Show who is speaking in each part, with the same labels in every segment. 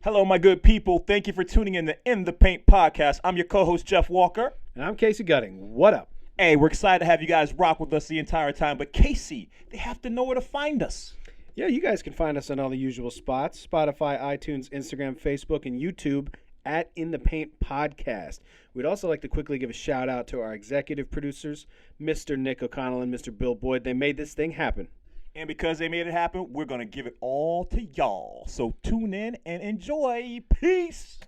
Speaker 1: Hello, my good people. Thank you for tuning in to In the Paint podcast. I'm your co-host, Jeff Walker.
Speaker 2: And I'm Casey Gutting. What up?
Speaker 1: Hey, we're excited to have you guys rock with us the entire time. But Casey, they have to know where to find us.
Speaker 2: Yeah, you guys can find us on all the usual spots. Spotify, iTunes, Instagram, Facebook, and YouTube at In the Paint Podcast. We'd also like to quickly give a shout out to our executive producers, Mr. Nick O'Connell and Mr. Bill Boyd. They made this thing happen.
Speaker 1: And because they made it happen, we're going to give it all to y'all. So tune in and enjoy. Peace.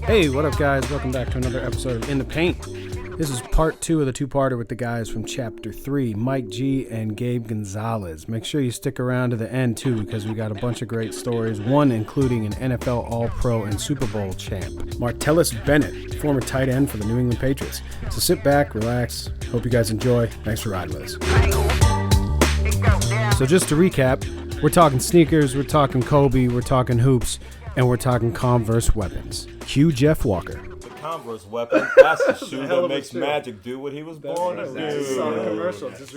Speaker 2: Hey, what up, guys? Welcome back to another episode of In the Paint. This is part 2 of the two-parter with the guys from Chapter 3, Mike Gee and Gabe Gonzalez. Make sure you stick around to the end, too, because we got a bunch of great stories, one including an NFL All-Pro and Super Bowl champ, Martellus Bennett, former tight end for the New England Patriots. So sit back, relax. Hope you guys enjoy. Thanks for riding with us. So just to recap, we're talking sneakers, we're talking Kobe, we're talking hoops, and we're talking Converse weapons. Cue Jeff Walker.
Speaker 3: The Converse weapon, that's the shoe that makes Magic do what he was born to do.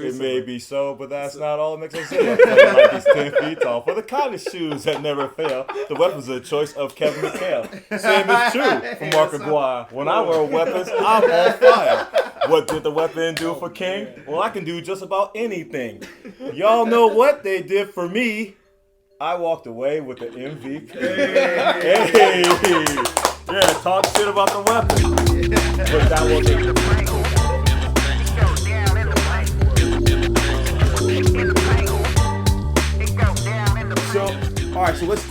Speaker 3: It may be so, but that's not all it makes us say. Like he's 10 feet tall. For the kind of shoes that never fail, the weapons are the choice of Kevin McHale. Same is true for Mark Aguirre. When I wear weapons, I'm on fire. What did the weapon do for King? Well, I can do just about anything. Y'all know what they did for me. I walked away with the MVP. Hey. Yeah, talk shit about the weapon. But that wasn't. So, all right. So let's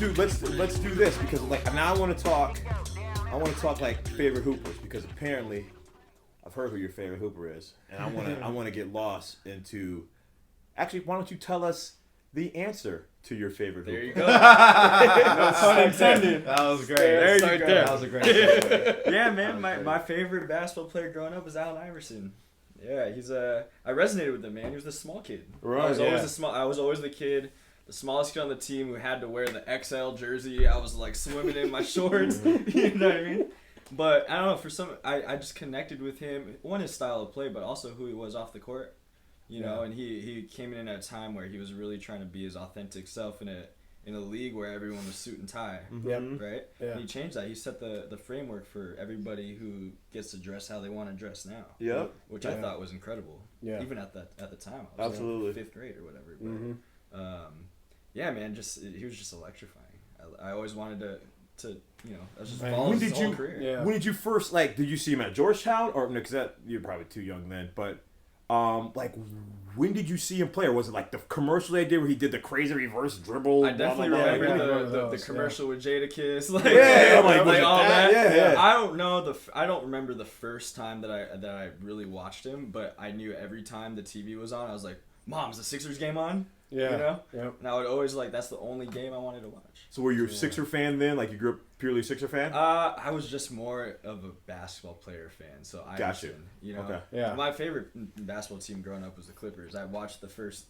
Speaker 3: do this because now I want to talk like favorite hoopers because apparently I've heard who your favorite hooper is, and I want to get lost into. Actually, why don't you tell us the answer to your favorite hooper?
Speaker 4: There you go. No pun intended.
Speaker 3: That was great.
Speaker 4: There you go.
Speaker 3: That was a great segue.
Speaker 4: Yeah, man. My favorite basketball player growing up was Allen Iverson. Yeah, I resonated with him, man. He was the small kid.
Speaker 3: Right.
Speaker 4: I was always the kid, the smallest kid on the team who had to wear the XL jersey. I was like swimming in my shorts. You know what I mean? But I don't know. I just connected with him. One, his style of play, but also who he was off the court. You know, and he came in at a time where he was really trying to be his authentic self in a league where everyone was suit and tie, right?
Speaker 2: Yeah.
Speaker 4: And he changed that. He set the framework for everybody who gets to dress how they want to dress now.
Speaker 3: Yep.
Speaker 4: Which I thought was incredible.
Speaker 2: Yeah.
Speaker 4: even at the time. I was
Speaker 3: Absolutely.
Speaker 4: in 5th grade or whatever. But, yeah, man, he was just electrifying. I always wanted to that's just follow his whole career.
Speaker 2: Yeah.
Speaker 3: When did you first did you see him at Georgetown or because you're probably too young then, but. When did you see him play? Or was it like the commercial they did where he did the crazy reverse dribble?
Speaker 4: I definitely remember the commercial with Jadakiss. Like, all that.
Speaker 3: Yeah.
Speaker 4: I don't know I don't remember the first time that I really watched him, but I knew every time the TV was on, I was like, "Mom, is the Sixers game on?"
Speaker 2: Yeah.
Speaker 4: You know?
Speaker 2: Yep.
Speaker 4: And I would always that's the only game I wanted to watch.
Speaker 3: So were you a Sixer fan then? Like you grew up purely Sixer fan?
Speaker 4: I was just more of a basketball player fan. So Iverson, you know.
Speaker 3: Okay.
Speaker 2: Yeah.
Speaker 4: My favorite basketball team growing up was the Clippers. I watched the first,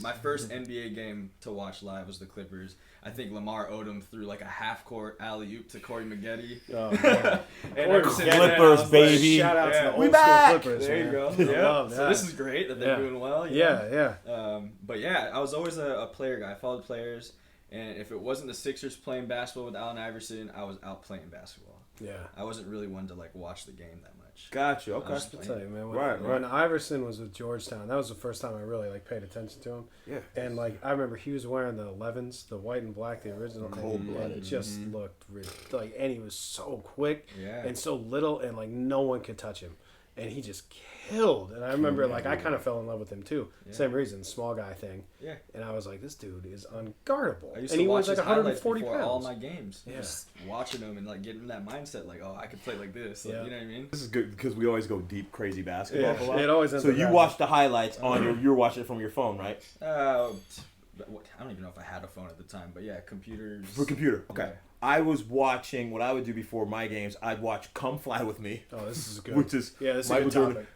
Speaker 4: my first NBA game to watch live was the Clippers. I think Lamar Odom threw like a half-court alley-oop to Corey Maggette.
Speaker 2: Oh, man.
Speaker 4: And
Speaker 3: Clippers, baby.
Speaker 2: Shout out to the
Speaker 3: We
Speaker 2: old
Speaker 3: back.
Speaker 2: school Clippers.
Speaker 4: There you
Speaker 2: man.
Speaker 4: go.
Speaker 2: I
Speaker 4: Yeah.
Speaker 2: love
Speaker 4: So
Speaker 2: that.
Speaker 4: this is great that they're doing well. You know?
Speaker 2: Yeah.
Speaker 4: But yeah, I was always a player guy. I followed players. And if it wasn't the Sixers playing basketball with Allen Iverson, I was out playing basketball.
Speaker 2: Yeah.
Speaker 4: I wasn't really one to watch the game that much.
Speaker 3: Gotcha. Okay.
Speaker 4: I
Speaker 2: I'll tell you, man.
Speaker 3: Right.
Speaker 2: When Iverson was with Georgetown, that was the first time I really paid attention to him.
Speaker 3: Yeah.
Speaker 2: And I remember he was wearing the 11s, the white and black, the original.
Speaker 3: Cold-blooded.
Speaker 2: And it just looked and he was so quick
Speaker 4: Yeah.
Speaker 2: and so little, and no one could touch him. And he just killed. And I remember, I kind of fell in love with him too.
Speaker 4: Yeah.
Speaker 2: Same reason, small guy thing.
Speaker 4: Yeah.
Speaker 2: And I was like, this dude is unguardable.
Speaker 4: I used
Speaker 2: and
Speaker 4: to
Speaker 2: he
Speaker 4: watch
Speaker 2: was
Speaker 4: his
Speaker 2: 140
Speaker 4: before
Speaker 2: pounds.
Speaker 4: all my games.
Speaker 2: Yeah.
Speaker 4: Just watching him and getting in that mindset, I could play like this.
Speaker 2: Yeah.
Speaker 4: You know what I mean?
Speaker 3: This is good because we always go deep, crazy basketball.
Speaker 2: Yeah, it always ends
Speaker 3: So
Speaker 2: up
Speaker 3: you
Speaker 2: that
Speaker 3: watch the highlights on you're watching it from your phone, right?
Speaker 4: I don't even know if I had a phone at the time, but yeah, computers.
Speaker 3: For computer. Okay.
Speaker 4: Yeah.
Speaker 3: I was watching, what I would do before my games, I'd watch Come Fly With Me.
Speaker 2: Oh, this is good.
Speaker 3: Which is
Speaker 2: this is a
Speaker 3: Michael
Speaker 2: good
Speaker 3: Jordan
Speaker 2: topic.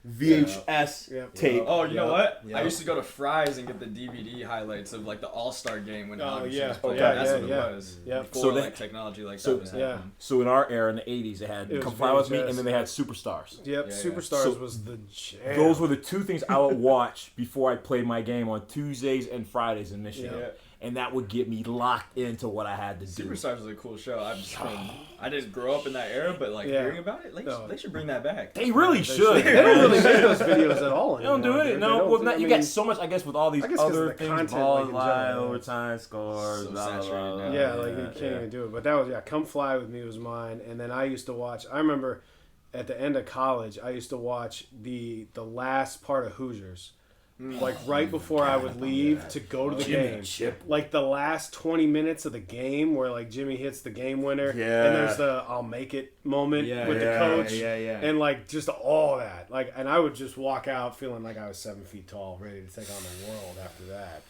Speaker 3: VHS
Speaker 2: Yeah.
Speaker 3: tape.
Speaker 4: Oh, you know what?
Speaker 5: Yeah.
Speaker 4: I used to go to Fry's and get the DVD highlights of like the All-Star game when Alex
Speaker 2: yeah.
Speaker 4: was playing.
Speaker 2: Okay,
Speaker 4: That's
Speaker 2: yeah,
Speaker 4: what
Speaker 2: yeah.
Speaker 4: it was.
Speaker 2: Yeah.
Speaker 4: Before
Speaker 3: So
Speaker 4: like technology like that was happening.
Speaker 3: So in our era, in the 80s, they had
Speaker 2: It was
Speaker 3: Come Fly With Me,
Speaker 2: VHS.
Speaker 3: and then they had Superstars.
Speaker 2: Yep,
Speaker 4: Yeah,
Speaker 2: Superstars
Speaker 3: So
Speaker 2: was the jam.
Speaker 3: Those were the two things I would watch before I played my game on Tuesdays and Fridays in Michigan.
Speaker 4: Yeah.
Speaker 3: And that would get me locked into what I had to do.
Speaker 4: Superstars was a cool show. I didn't grow up in that era, but like
Speaker 2: Yeah.
Speaker 4: hearing about it, they should bring that back.
Speaker 3: They really should.
Speaker 2: They don't really make those videos at all
Speaker 3: They don't do
Speaker 2: anymore,
Speaker 3: it.
Speaker 2: dude.
Speaker 3: No,
Speaker 2: They don't
Speaker 3: well,
Speaker 2: do-
Speaker 3: not,
Speaker 2: I
Speaker 3: you
Speaker 2: mean,
Speaker 3: got so much, I guess, with all these
Speaker 2: I guess 'cause
Speaker 3: other
Speaker 2: of the
Speaker 3: things,
Speaker 2: content,
Speaker 3: ball
Speaker 2: like, in
Speaker 3: line,
Speaker 2: general.
Speaker 3: overtime scores,
Speaker 4: So
Speaker 3: blah, blah,
Speaker 4: saturated
Speaker 3: blah,
Speaker 4: now.
Speaker 3: blah.
Speaker 2: Yeah, like you can't even do it. But that was Come Fly With Me was mine, and then I used to watch. I remember at the end of college, I used to watch the last part of Hoosiers, like right before I would leave to go to the game. Like the last 20 minutes of the game, where like Jimmy hits the game winner,
Speaker 3: Yeah.
Speaker 2: and there's the "I'll make it" moment with the coach, and like just all that. Like, and I would just walk out feeling like I was 7 feet tall, ready to take on the world after that.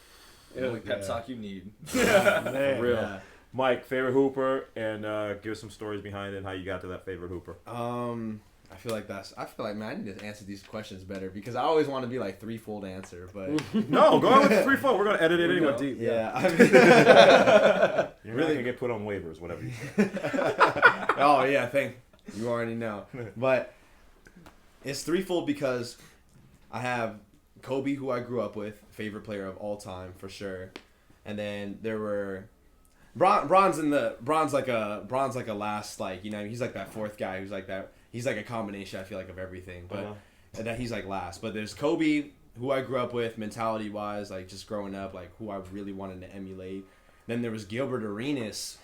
Speaker 4: The only pep talk you need.
Speaker 2: Man.
Speaker 3: For real.
Speaker 5: Yeah.
Speaker 3: Mike, favorite Hooper, and give us some stories behind it and how you got to that favorite Hooper.
Speaker 5: I feel like man, I need to answer these questions better because I always want to be like threefold answer, but
Speaker 3: No, go on with the 3-4. We're going to edit it anyway.
Speaker 2: Deep.
Speaker 5: yeah, I mean,
Speaker 3: You're really going to get put on waivers, whatever you say.
Speaker 5: oh yeah, you already know. But it's threefold because I have Kobe, who I grew up with, favorite player of all time for sure, and then there were Bron's like a last, like, you know, he's like that fourth guy who's like that. He's like a combination, I feel like, of everything, but and that he's like last. But there's Kobe, who I grew up with, mentality wise, like just growing up, like who I really wanted to emulate. Then there was Gilbert Arenas,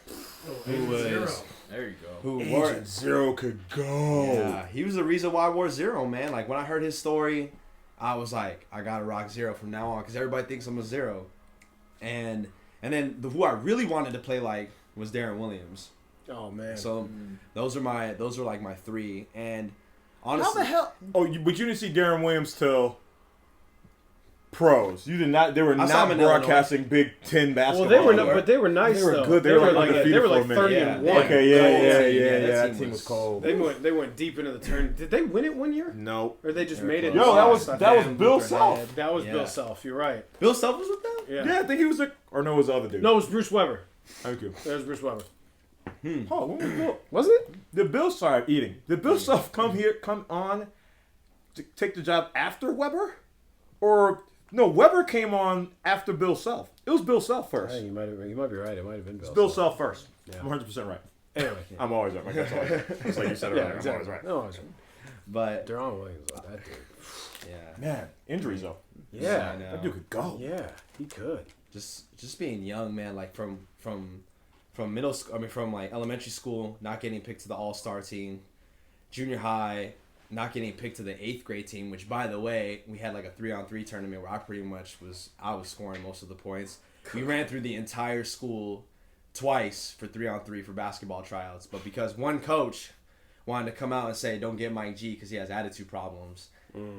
Speaker 5: who was
Speaker 4: There you go.
Speaker 5: who wore
Speaker 3: Agent Zero could go.
Speaker 5: Yeah, he was the reason why I wore zero, man. Like when I heard his story, I was like, I gotta rock zero from now on because everybody thinks I'm a zero. And then who I really wanted to play like was Darren Williams.
Speaker 2: Oh man.
Speaker 5: So those are like my three. And honestly,
Speaker 3: How the hell? Oh, but you didn't see Darren Williams till pros. You did not. They were
Speaker 5: I saw
Speaker 3: not
Speaker 5: him in
Speaker 3: broadcasting Big Ten basketball.
Speaker 2: Well, they were, but they were nice
Speaker 3: They were
Speaker 2: though.
Speaker 3: good. They
Speaker 2: They
Speaker 3: were
Speaker 2: were
Speaker 3: like
Speaker 2: like
Speaker 3: undefeated for a
Speaker 2: 30
Speaker 3: minute.
Speaker 2: and
Speaker 5: Yeah.
Speaker 2: 1.
Speaker 3: Okay, yeah.
Speaker 5: that
Speaker 3: That
Speaker 5: team
Speaker 3: team was
Speaker 5: was-
Speaker 3: cold.
Speaker 2: They went deep into the turn. Did they win it one year?
Speaker 3: No.
Speaker 2: Or they just
Speaker 5: They were
Speaker 2: made it?
Speaker 5: close.
Speaker 3: Yo, that was
Speaker 5: Damn,
Speaker 3: Bill
Speaker 5: Luther
Speaker 3: Self.
Speaker 5: had-
Speaker 2: That was
Speaker 5: Yeah.
Speaker 2: Bill Self. You're right.
Speaker 5: Bill Self was with them?
Speaker 2: Yeah.
Speaker 3: Yeah, I think he was like, or no, it was the other dude.
Speaker 2: No, it was Bruce Weber.
Speaker 3: Thank you.
Speaker 2: There's Bruce Weber.
Speaker 3: Oh, when was Bill?
Speaker 2: Was it?
Speaker 3: Did Bill start eating? Did Bill Self come on to take the job after Weber? Or no, Weber came on after Bill Self. It was Bill Self first.
Speaker 2: Hey, you might be right. It might have been Bill.
Speaker 3: It's Bill Self first.
Speaker 2: Yeah.
Speaker 3: I'm 100% right.
Speaker 2: Anyway.
Speaker 3: I'm always right. Like, that's all. It's like you said
Speaker 2: Yeah,
Speaker 3: earlier.
Speaker 2: exactly.
Speaker 3: I'm always right.
Speaker 2: No, I was right.
Speaker 5: But
Speaker 2: Deron Williams, like that dude.
Speaker 5: yeah.
Speaker 3: Man, injuries though.
Speaker 2: Yeah.
Speaker 5: I know.
Speaker 3: That dude could go.
Speaker 2: Yeah, he could.
Speaker 5: Just being young, man, like from middle school, I mean from like elementary school, not getting picked to the all-star team, junior high, not getting picked to the 8th grade team, which by the way, we had like a 3-on-3 tournament where I was scoring most of the points. We ran through the entire school twice for 3-on-3 for basketball tryouts, but because one coach wanted to come out and say, don't get Mike G because he has attitude problems.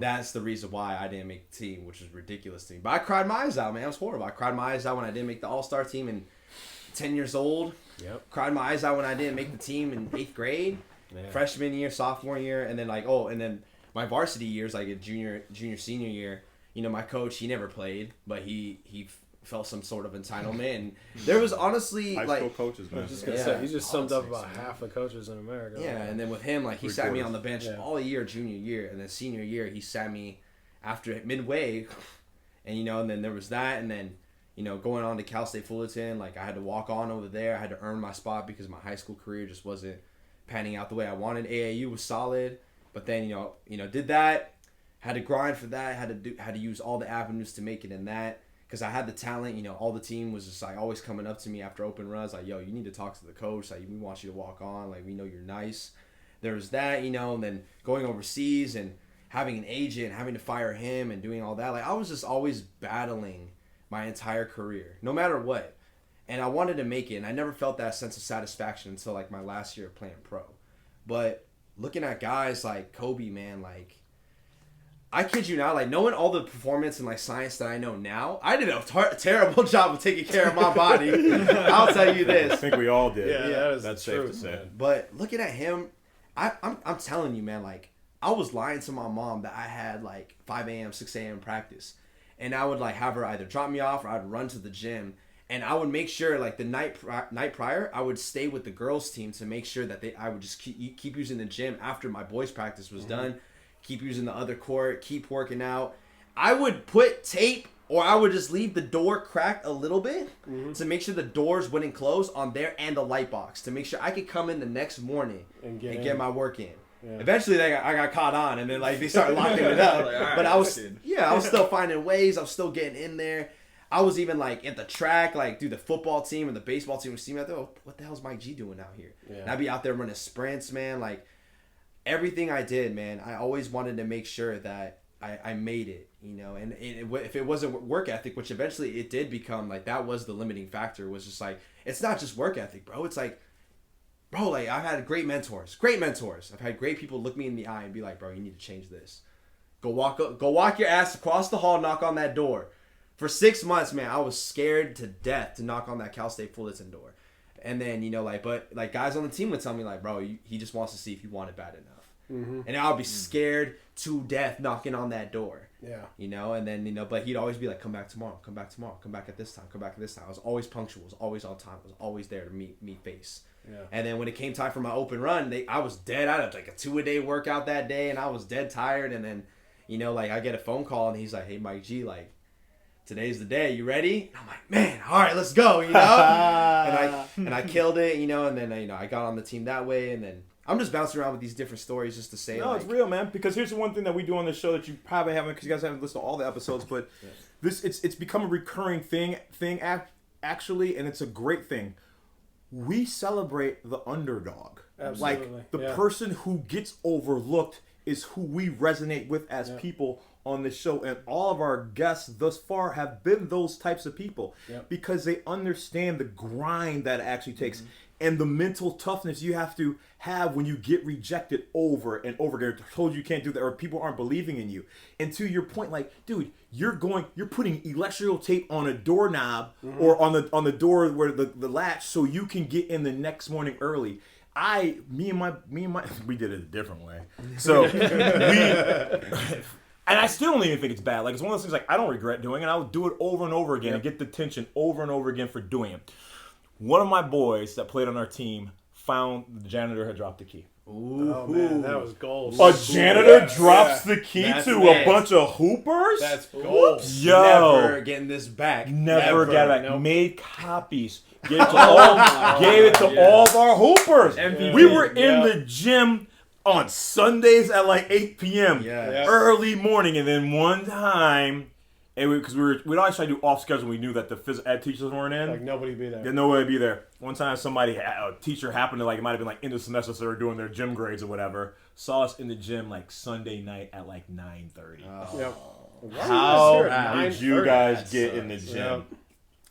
Speaker 5: That's the reason why I didn't make the team, which was ridiculous to me. But I cried my eyes out, man. It was horrible. I cried my eyes out when I didn't make the all-star team and 10 years old.
Speaker 2: Yep.
Speaker 5: Cried my eyes out when I didn't make the team in 8th grade,
Speaker 2: Yeah.
Speaker 5: freshman year, sophomore year, and then and then my varsity years, like a junior, senior year. You know, my coach, he never played, but he felt some sort of entitlement. And there was honestly
Speaker 3: High
Speaker 5: like,
Speaker 3: school coaches, man.
Speaker 2: Just gonna
Speaker 5: Yeah.
Speaker 2: say, you just summed up about half the coaches in America.
Speaker 5: yeah, and then with him, like he sat me on the bench
Speaker 2: Yeah.
Speaker 5: all year, junior year, and then senior year, he sat me after midway, and and then there was that, and then. Going on to Cal State Fullerton, like I had to walk on over there. I had to earn my spot because my high school career just wasn't panning out the way I wanted. AAU was solid, but then did that. Had to grind for that. Had to use all the avenues to make it in that because I had the talent. All the team was just like always coming up to me after open runs, like, "Yo, you need to talk to the coach. Like, we want you to walk on. Like, we know you're nice." There was that, and then going overseas and having an agent, having to fire him, and doing all that. Like, I was just always battling my entire career, no matter what. And I wanted to make it, and I never felt that sense of satisfaction until like my last year of playing pro. But looking at guys like Kobe, man, like I kid you not, like, knowing all the performance and, like, science that I know now, I did a terrible job of taking care of my body. I'll tell you this.
Speaker 3: I think we all did.
Speaker 2: Yeah,
Speaker 3: that's
Speaker 2: true,
Speaker 3: safe to say.
Speaker 5: But looking at him, I'm telling you, man, like, I was lying to my mom that I had, like, 5 a.m., 6 a.m. practice. And I would, like, have her either drop me off or I'd run to the gym. And I would make sure, like, the night prior, I would stay with the girls' team to make sure that I would just keep using the gym after my boys' practice was done. Keep using the other court, keep working out. I would put tape or I would just leave the door cracked a little bit to make sure the doors wouldn't close on there and the light box to make sure I could come in the next morning and get my work in. Yeah. Eventually, I got caught on, and then, like, they started locking it up. Like, right, but I was still finding ways. I was still getting in there. I was even, like, at the track, like, the football team and the baseball team would see me out there. Oh, what the hell's Mike G doing out here? Yeah. And I'd be out there running sprints, man. Like, everything I did, man, I always wanted to make sure that I made it, you know. And if it wasn't work ethic, which eventually it did become, like, that was the limiting factor, was just, like, it's not just work ethic, bro. It's, like, bro, like, I've had great mentors. I've had great people look me in the eye and be like, bro, you need to change this. Go walk your ass across the hall, knock on that door. For 6 months, man, I was scared to death to knock on that Cal State Fullerton door. And then, you know, like, but, like, guys on the team would tell me, like, bro, he just wants to see if you want it bad enough. Mm-hmm. And I would be scared to death knocking on that door. Yeah. You know, and then, you know, but he'd always be like, come back tomorrow, come back at this time. I was always punctual, was always on time, was always there to meet face. Yeah. And then when it came time for my open run, I was dead out of like a 2-a-day workout that day, and I was dead tired. And then, you know, like, I get a phone call, and he's like, hey, Mike G, like, today's the day. You ready? And I'm like, man, all right, let's go, you know? and I killed it, you know, and then, you know, I got on the team that way, and then I'm just bouncing around with these different stories just to say,
Speaker 3: no, like, it's real, man, because here's the one thing that we do on this show that you probably haven't, because you guys haven't listened to all the episodes, but it's become a recurring thing actually, and it's a great thing. We celebrate the underdog. Absolutely. Like, the person who gets overlooked is who we resonate with as people on this show, and all of our guests thus far have been those types of people because they understand the grind that it actually takes and the mental toughness you have to have when you get rejected over and over again, told you can't do that, or people aren't believing in you. And to your point, like, dude, you're putting electrical tape on a doorknob or on the door where the latch so you can get in the next morning early. Me and my we did it a different way. So and I still don't even think it's bad. Like, it's one of those things, like, I don't regret doing it. I would do it over and over again and get the attention over and over again for doing it. One of my boys that played on our team found the janitor had dropped the key.
Speaker 2: Ooh. Oh, man, that was gold.
Speaker 3: A janitor drops the key to a bunch of hoopers?
Speaker 2: That's gold.
Speaker 3: Yo.
Speaker 5: Never getting this back.
Speaker 3: Never get it back. Nope. Made copies. Gave it to all of our hoopers. MVP. We were in the gym on Sundays at like 8 p.m. Early morning, and then one time, because we'd always try to do off schedule. We knew that the phys ed teachers weren't in.
Speaker 2: Like, nobody be there.
Speaker 3: Yeah, nobody be there. One time, a teacher happened to, like, it might have been like end of semester, so they were doing their gym grades or whatever. Saw us in the gym like Sunday night at like 9:30. How did you guys get in the gym? Yep.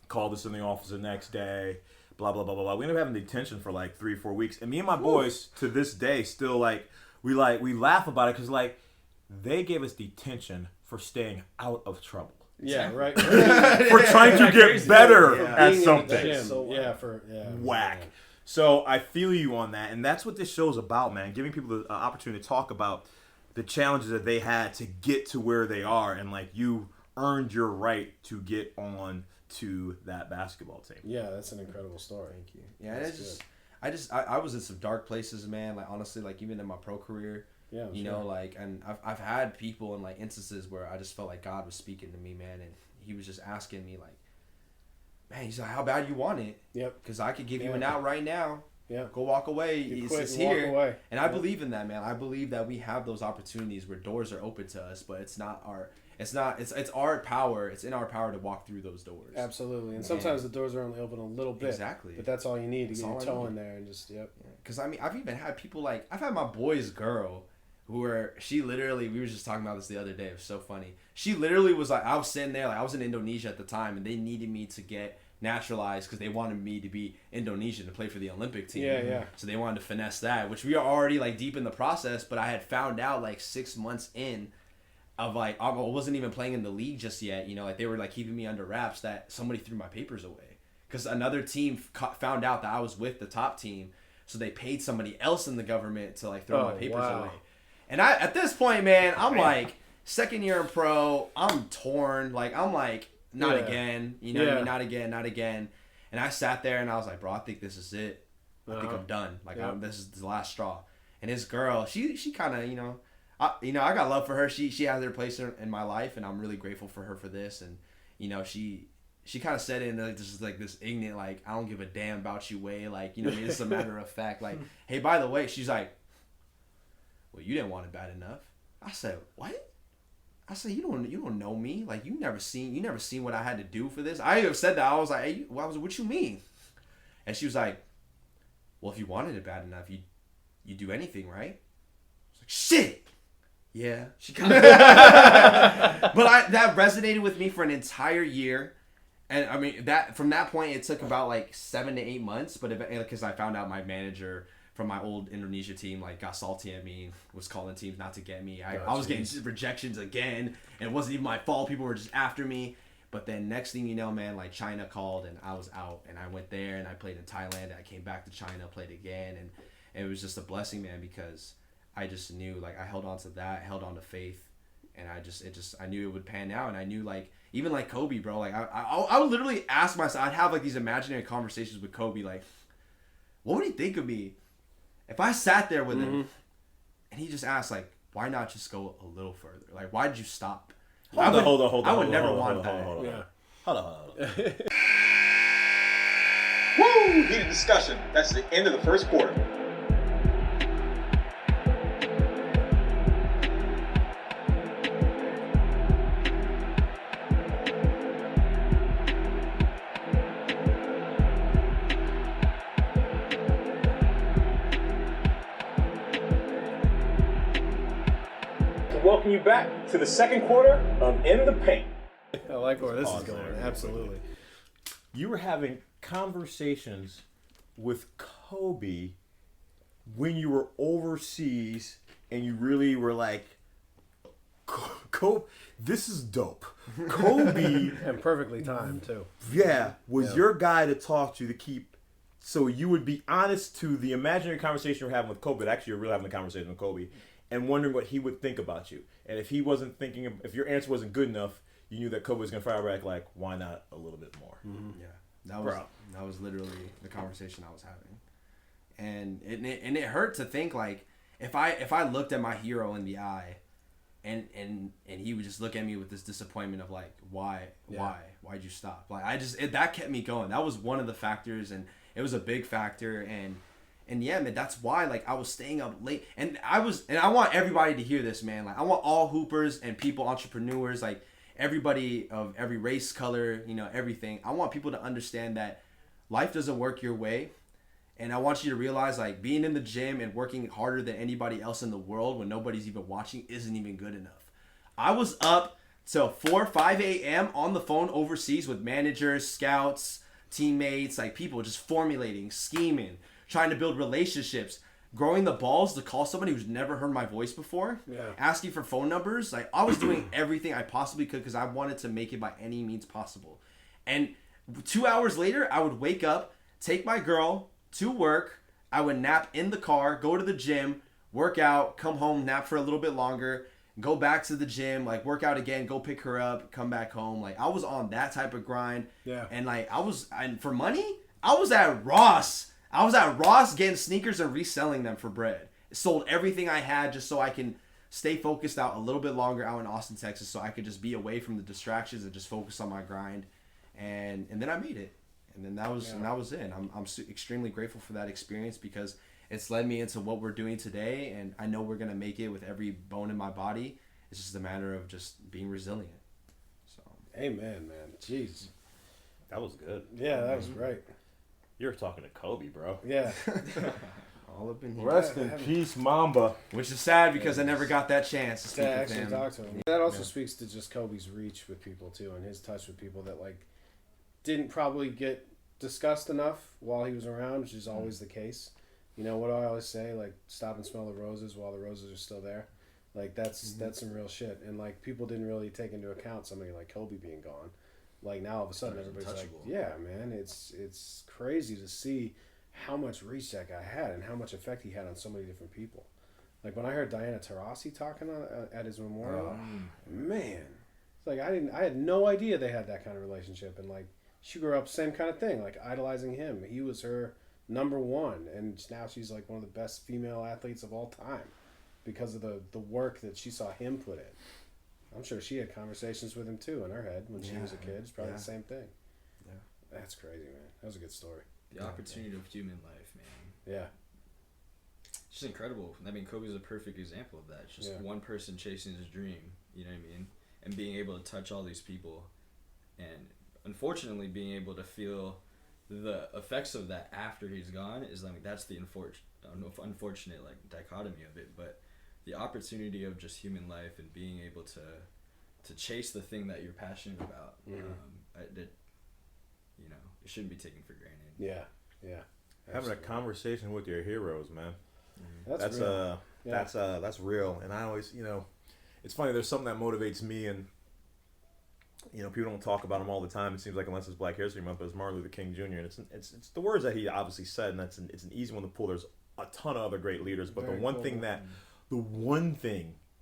Speaker 3: Called us in the office the next day. Blah, blah, blah, blah, blah. We ended up having detention for like 3 or 4 weeks. And me and my boys, to this day, still, like, we laugh about it because, like, they gave us detention for staying out of trouble.
Speaker 2: Yeah, right.
Speaker 3: For trying to get better at something.
Speaker 2: Whack.
Speaker 3: So I feel you on that. And that's what this show's about, man. Giving people the opportunity to talk about the challenges that they had to get to where they are. And, like, you earned your right to get on to that basketball team.
Speaker 2: Yeah, that's an incredible story.
Speaker 5: Thank you. Yeah, I was in some dark places, man. Like, honestly, like, even in my pro career, you know, like, and I've had people in, like, instances where I just felt like God was speaking to me, man, and he was just asking me, like, man, he's like, how bad you want it?
Speaker 2: Yep.
Speaker 5: Because I could give you an out right now. Yeah. Go walk away. It's
Speaker 2: here. Walk away.
Speaker 5: And I believe in that, man. I believe that we have those opportunities where doors are open to us, but it's our power. It's in our power to walk through those doors.
Speaker 2: Absolutely. And sometimes the doors are only open a little bit.
Speaker 5: Exactly.
Speaker 2: But that's all you need to get your toe in there and just,
Speaker 5: Because, I mean, I've even had people, like, I've had my boy's girl she literally, we were just talking about this the other day. It was so funny. She literally was like, I was sitting there, like, I was in Indonesia at the time, and they needed me to get naturalized because they wanted me to be Indonesian to play for the Olympic team. Yeah. So they wanted to finesse that, which we are already, like, deep in the process, but I had found out, like, 6 months in, of like I wasn't even playing in the league just yet. You know, like they were like keeping me under wraps that somebody threw my papers away because another team found out that I was with the top team, so they paid somebody else in the government to like throw my papers away. And at this point, man, I'm like second year in pro. I'm torn. Like I'm like not again. You know what I mean? Not again. And I sat there and I was like, bro, I think this is it. I think I'm done. Like this is the last straw. And his girl, she kind of I got love for her. She has her place in my life, and I'm really grateful for her for this. And she kind of said it in this ignorant, like, I don't give a damn about you way, like, it's a matter of fact, like, hey, by the way, she's like, well, you didn't want it bad enough. I said, what? I said, you don't know me, like, you never seen what I had to do for this. I even said that. I was like, hey, what you mean? And she was like, well, if you wanted it bad enough, you do anything, right? I was like, shit. Yeah. She kind of but that resonated with me for an entire year. And I mean that from that point it took about like 7 to 8 months, but because I found out my manager from my old Indonesia team like got salty at me, was calling teams not to get me. I was getting rejections again, and it wasn't even my fault. People were just after me. But then next thing you know, man, like China called and I was out, and I went there and I played in Thailand. I came back to China, played again, and it was just a blessing, man, because I just knew, like, I held on to that, held on to faith, and I knew it would pan out. And I knew, like, even like Kobe, bro, like I would literally ask myself, I'd have like these imaginary conversations with Kobe, like, what would he think of me if I sat there with him and he just asked, like, why not just go a little further? Like, why did you stop? Hold on. I would never want that.
Speaker 3: Hold on.
Speaker 1: Woo! Heated discussion. That's the end of the first quarter. Welcome you back to the second quarter of In the Paint.
Speaker 2: I like where this is going. Absolutely.
Speaker 3: You were having conversations with Kobe when you were overseas, and you really were like, Kobe, this is dope. Kobe,
Speaker 2: and perfectly timed too.
Speaker 3: Yeah, was your guy to talk to keep. So you would be honest to the imaginary conversation you're having with Kobe, but actually you're really having a conversation with Kobe, and wondering what he would think about you. And if he wasn't thinking, if your answer wasn't good enough, you knew that Kobe was going to fire back like, why not a little bit more?
Speaker 5: Mm-hmm. Yeah, that was literally the conversation I was having. And it hurt to think, like, if I looked at my hero in the eye and he would just look at me with this disappointment of like, why'd you stop? Like, that kept me going. That was one of the factors, and it was a big factor. And yeah, man, that's why, like, I was staying up late. And I want everybody to hear this, man. Like, I want all hoopers and people, entrepreneurs, like, everybody of every race, color, everything. I want people to understand that life doesn't work your way. And I want you to realize, like, being in the gym and working harder than anybody else in the world when nobody's even watching isn't even good enough. I was up till 5 a.m. on the phone overseas with managers, scouts, teammates, like, people just formulating, scheming, trying to build relationships, growing the balls to call somebody who's never heard my voice before, asking for phone numbers. Like, I was doing everything I possibly could because I wanted to make it by any means possible. And 2 hours later, I would wake up, take my girl to work. I would nap in the car, go to the gym, work out, come home, nap for a little bit longer, go back to the gym, like, work out again, go pick her up, come back home. Like, I was on that type of grind. Yeah. And, like, and for money, I was at Ross. Getting sneakers and reselling them for bread. Sold everything I had just so I can stay focused out a little bit longer out in Austin, Texas, so I could just be away from the distractions and just focus on my grind. And then I made it. And then that was it. And I'm extremely grateful for that experience because it's led me into what we're doing today. And I know we're going to make it with every bone in my body. It's just a matter of just being resilient. So.
Speaker 2: Amen, man. Jeez.
Speaker 3: That was good.
Speaker 2: Yeah, that was great.
Speaker 3: You're talking to Kobe, bro.
Speaker 2: Yeah.
Speaker 5: All up in here.
Speaker 3: Rest in peace, Mamba.
Speaker 5: Which is sad because I never got that chance to speak with him.
Speaker 2: Talk to him. That also speaks to just Kobe's reach with people, too, and his touch with people that, like, didn't probably get discussed enough while he was around, which is always the case. You know what I always say? Like, stop and smell the roses while the roses are still there. Like that's some real shit. And like people didn't really take into account somebody like Kobe being gone. Like now all of a sudden everybody's like, yeah, man, it's crazy to see how much reach that guy had and how much effect he had on so many different people. Like when I heard Diana Taurasi talking at his memorial, man, it's like I had no idea they had that kind of relationship. And like she grew up same kind of thing, like idolizing him. He was her number one, and now she's like one of the best female athletes of all time because of the work that she saw him put in. I'm sure she had conversations with him too in her head when she was a kid. It's probably the same thing. Yeah, that's crazy, man. That was a good story.
Speaker 4: The opportunity of human life, man.
Speaker 2: Yeah.
Speaker 4: It's just incredible. I mean, Kobe's a perfect example of that. It's just one person chasing his dream, you know what I mean? And being able to touch all these people. And unfortunately, being able to feel the effects of that after he's gone is like, that's the unfortunate like dichotomy of it. But the opportunity of just human life and being able to chase the thing that you're passionate about, it shouldn't be taken for granted.
Speaker 2: Yeah, yeah.
Speaker 3: Having a conversation with your heroes, man.
Speaker 2: That's real.
Speaker 3: That's real. And I always, it's funny. There's something that motivates me, and people don't talk about him all the time. It seems like unless it's Black History Month, but it's Martin Luther King Jr. and it's the words that he obviously said, and it's an easy one to pull. There's a ton of other great leaders, but the one thing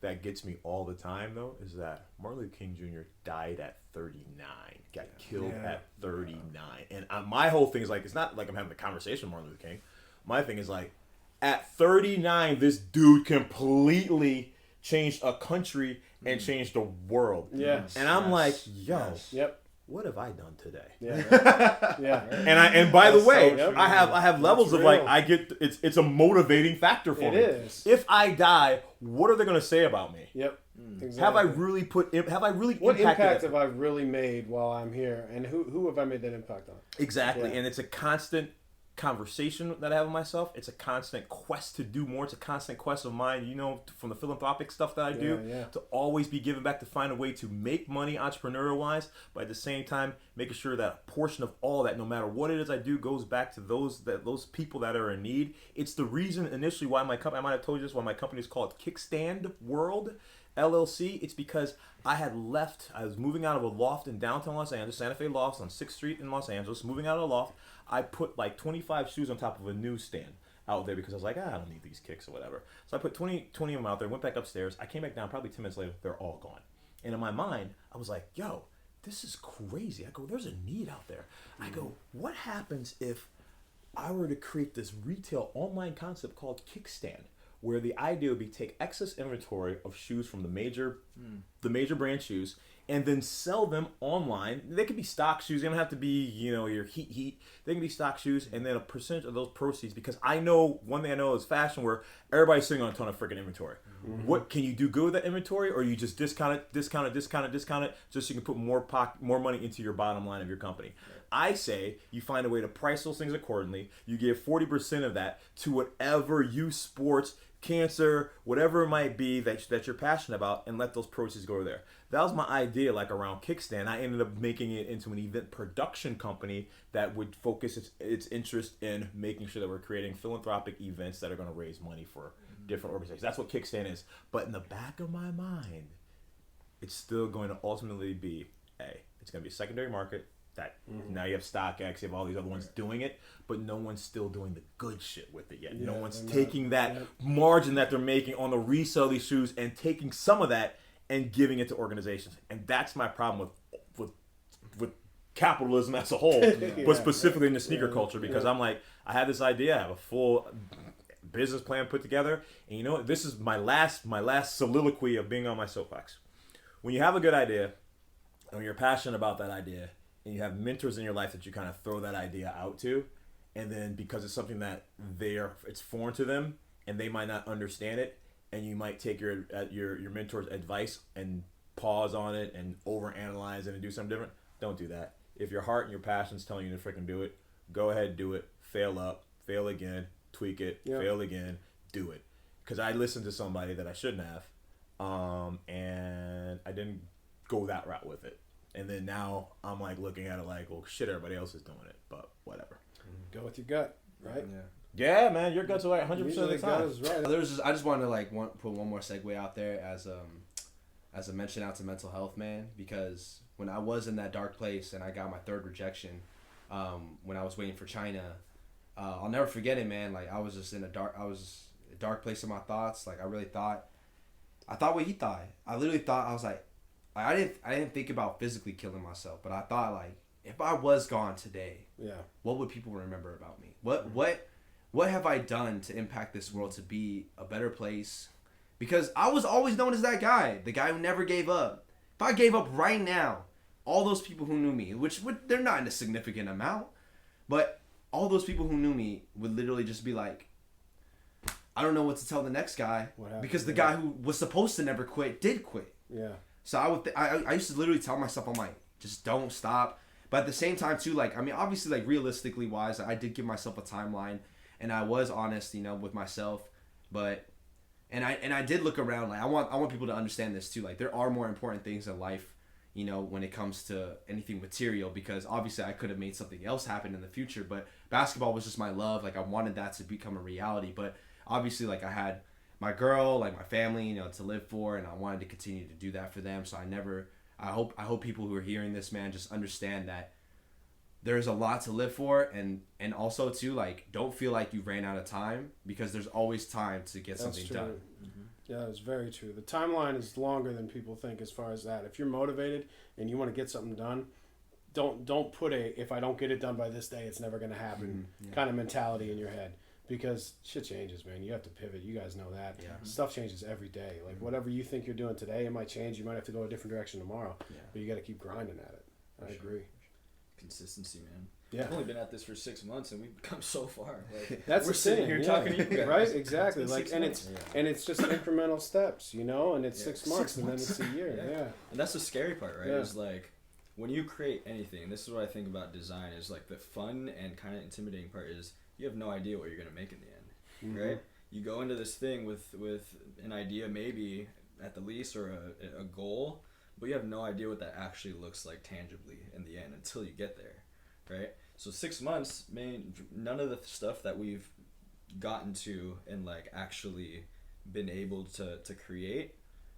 Speaker 3: that gets me all the time though is that Martin Luther King Jr. died at 39, got killed at 39, and my whole thing is like, it's not like I'm having a conversation with Martin Luther King. My thing is like, at 39, this dude completely changed a country and changed the world.
Speaker 2: Yes.
Speaker 3: And I'm like, yo,
Speaker 2: yep.
Speaker 3: What have I done today?
Speaker 2: Yeah.
Speaker 3: And by the way,
Speaker 2: so
Speaker 3: I have levels of like, I get it's a motivating factor for me.
Speaker 2: It is.
Speaker 3: If I die, what are they going to say about me?
Speaker 2: Yep. Exactly.
Speaker 3: Have I really
Speaker 2: what impact have I really made while I'm here, and who have I made that impact on?
Speaker 3: Exactly. And it's a constant conversation that I have with myself. It's a constant quest to do more. It's a constant quest of mine, from the philanthropic stuff that I do, to always be giving back, to find a way to make money entrepreneurial wise, but at the same time making sure that a portion of all that, no matter what it is I do, goes back to those people that are in need. It's the reason initially why my company, I might have told you this, why my company is called Kickstand World LLC. It's because I was moving out of a loft in downtown Los Angeles, Santa Fe Lofts on 6th Street in Los Angeles, moving out of a loft. I put like 25 shoes on top of a newsstand out there because I was like, I don't need these kicks or whatever. So I put 20 of them out there, went back upstairs. I came back down probably 10 minutes later, they're all gone. And in my mind, I was like, yo, this is crazy. I go, there's a need out there. I go, what happens if I were to create this retail online concept called Kickstand, where the idea would be take excess inventory of shoes from the major brand shoes and then sell them online. They could be stock shoes. They don't have to be, your heat. They can be stock shoes, and then a percentage of those proceeds, because I know, one thing I know is fashion, where everybody's sitting on a ton of freaking inventory. What can you do good with that inventory, or you just discount it, just so you can put more money into your bottom line of your company? I say you find a way to price those things accordingly. You give 40% of that to whatever youth, sports, cancer, whatever it might be that you're passionate about, and let those proceeds go there. That was my idea, like around Kickstand. I ended up making it into an event production company that would focus its interest in making sure that we're creating philanthropic events that are going to raise money for different organizations. That's what Kickstand is. But in the back of my mind, it's still going to ultimately be, it's going to be a secondary market. That now you have StockX, you have all these other ones doing it, but no one's still doing the good shit with it yet. No one's taking that margin that they're making on the resale of these shoes and taking some of that and giving it to organizations. And that's my problem with capitalism as a whole, but specifically in the sneaker culture, because I'm like, I have this idea, I have a full business plan put together, and this is my last soliloquy of being on my soapbox. When you have a good idea, and when you're passionate about that idea, and you have mentors in your life that you kind of throw that idea out to, and then because it's something that it's foreign to them and they might not understand it, and you might take your mentor's advice and pause on it and overanalyze it and do something different, don't do that. If your heart and your passion's telling you to freaking do it, go ahead, do it, fail up, fail again, tweak it, fail again, do it. Because I listened to somebody that I shouldn't have, and I didn't go that route with it. And then now I'm like looking at it like, well, shit, everybody else is doing it, but whatever.
Speaker 2: Go with your gut, right?
Speaker 5: Yeah.
Speaker 3: Yeah, man, your guts are right 100% of the time.
Speaker 2: Right.
Speaker 5: I just wanted to like put one more segue out there as a mention out to mental health, man, because when I was in that dark place and I got my third rejection, when I was waiting for China, I'll never forget it, man. Like I was just in a dark place in my thoughts. Like I thought what he thought. I literally thought, I was like I didn't think about physically killing myself, but I thought like if I was gone today, what would people remember about me? What have I done to impact this world to be a better place? Because I was always known as that guy, the guy who never gave up. If I gave up right now, all those people who knew me, which they're not in a significant amount, but all those people who knew me would literally just be like, I don't know what to tell the next guy, because the guy who was supposed to never quit did quit.
Speaker 2: Yeah.
Speaker 5: So I used to literally tell myself, I'm like, just don't stop. But at the same time too, like, I mean, obviously, like realistically wise, I did give myself a timeline, and I was honest, you know, with myself. But and I did look around. Like I want people to understand this too. Like there are more important things in life, you know, when it comes to anything material, because obviously I could have made something else happen in the future, but basketball was just my love. Like I wanted that to become a reality. But obviously, like I had my girl, like my family, you know, to live for, and I wanted to continue to do that for them. So I hope people who are hearing this, man, just understand that there's a lot to live for, and also too, like, don't feel like you ran out of time, because there's always time to get something done.
Speaker 2: Mm-hmm. Yeah, that's very true. The timeline is longer than people think as far as that. If you're motivated and you want to get something done, don't put if I don't get it done by this day, it's never going to happen kind of mentality in your head. Because shit changes, man. You have to pivot. You guys know that. Yeah. Stuff changes every day. Like whatever you think you're doing today, it might change. You might have to go a different direction tomorrow. Yeah. But you got to keep grinding at it. I agree.
Speaker 4: Consistency, man.
Speaker 2: Yeah.
Speaker 4: I've only been at this for 6 months, and we've come so far. Like,
Speaker 2: we're
Speaker 4: sitting here talking to you guys.
Speaker 2: Right? Exactly. Like, and it's just incremental steps, you know. And it's 6 months, and then it's a year. Yeah.
Speaker 4: And that's the scary part, right? Is like when you create anything. And this is what I think about design. Is like the fun and kind of intimidating part is you have no idea what you're gonna make in the end, right? You go into this thing with an idea, maybe at the least, or a goal, but you have no idea what that actually looks like tangibly in the end until you get there, right? So 6 months, man, none of the stuff that we've gotten to and like actually been able to create,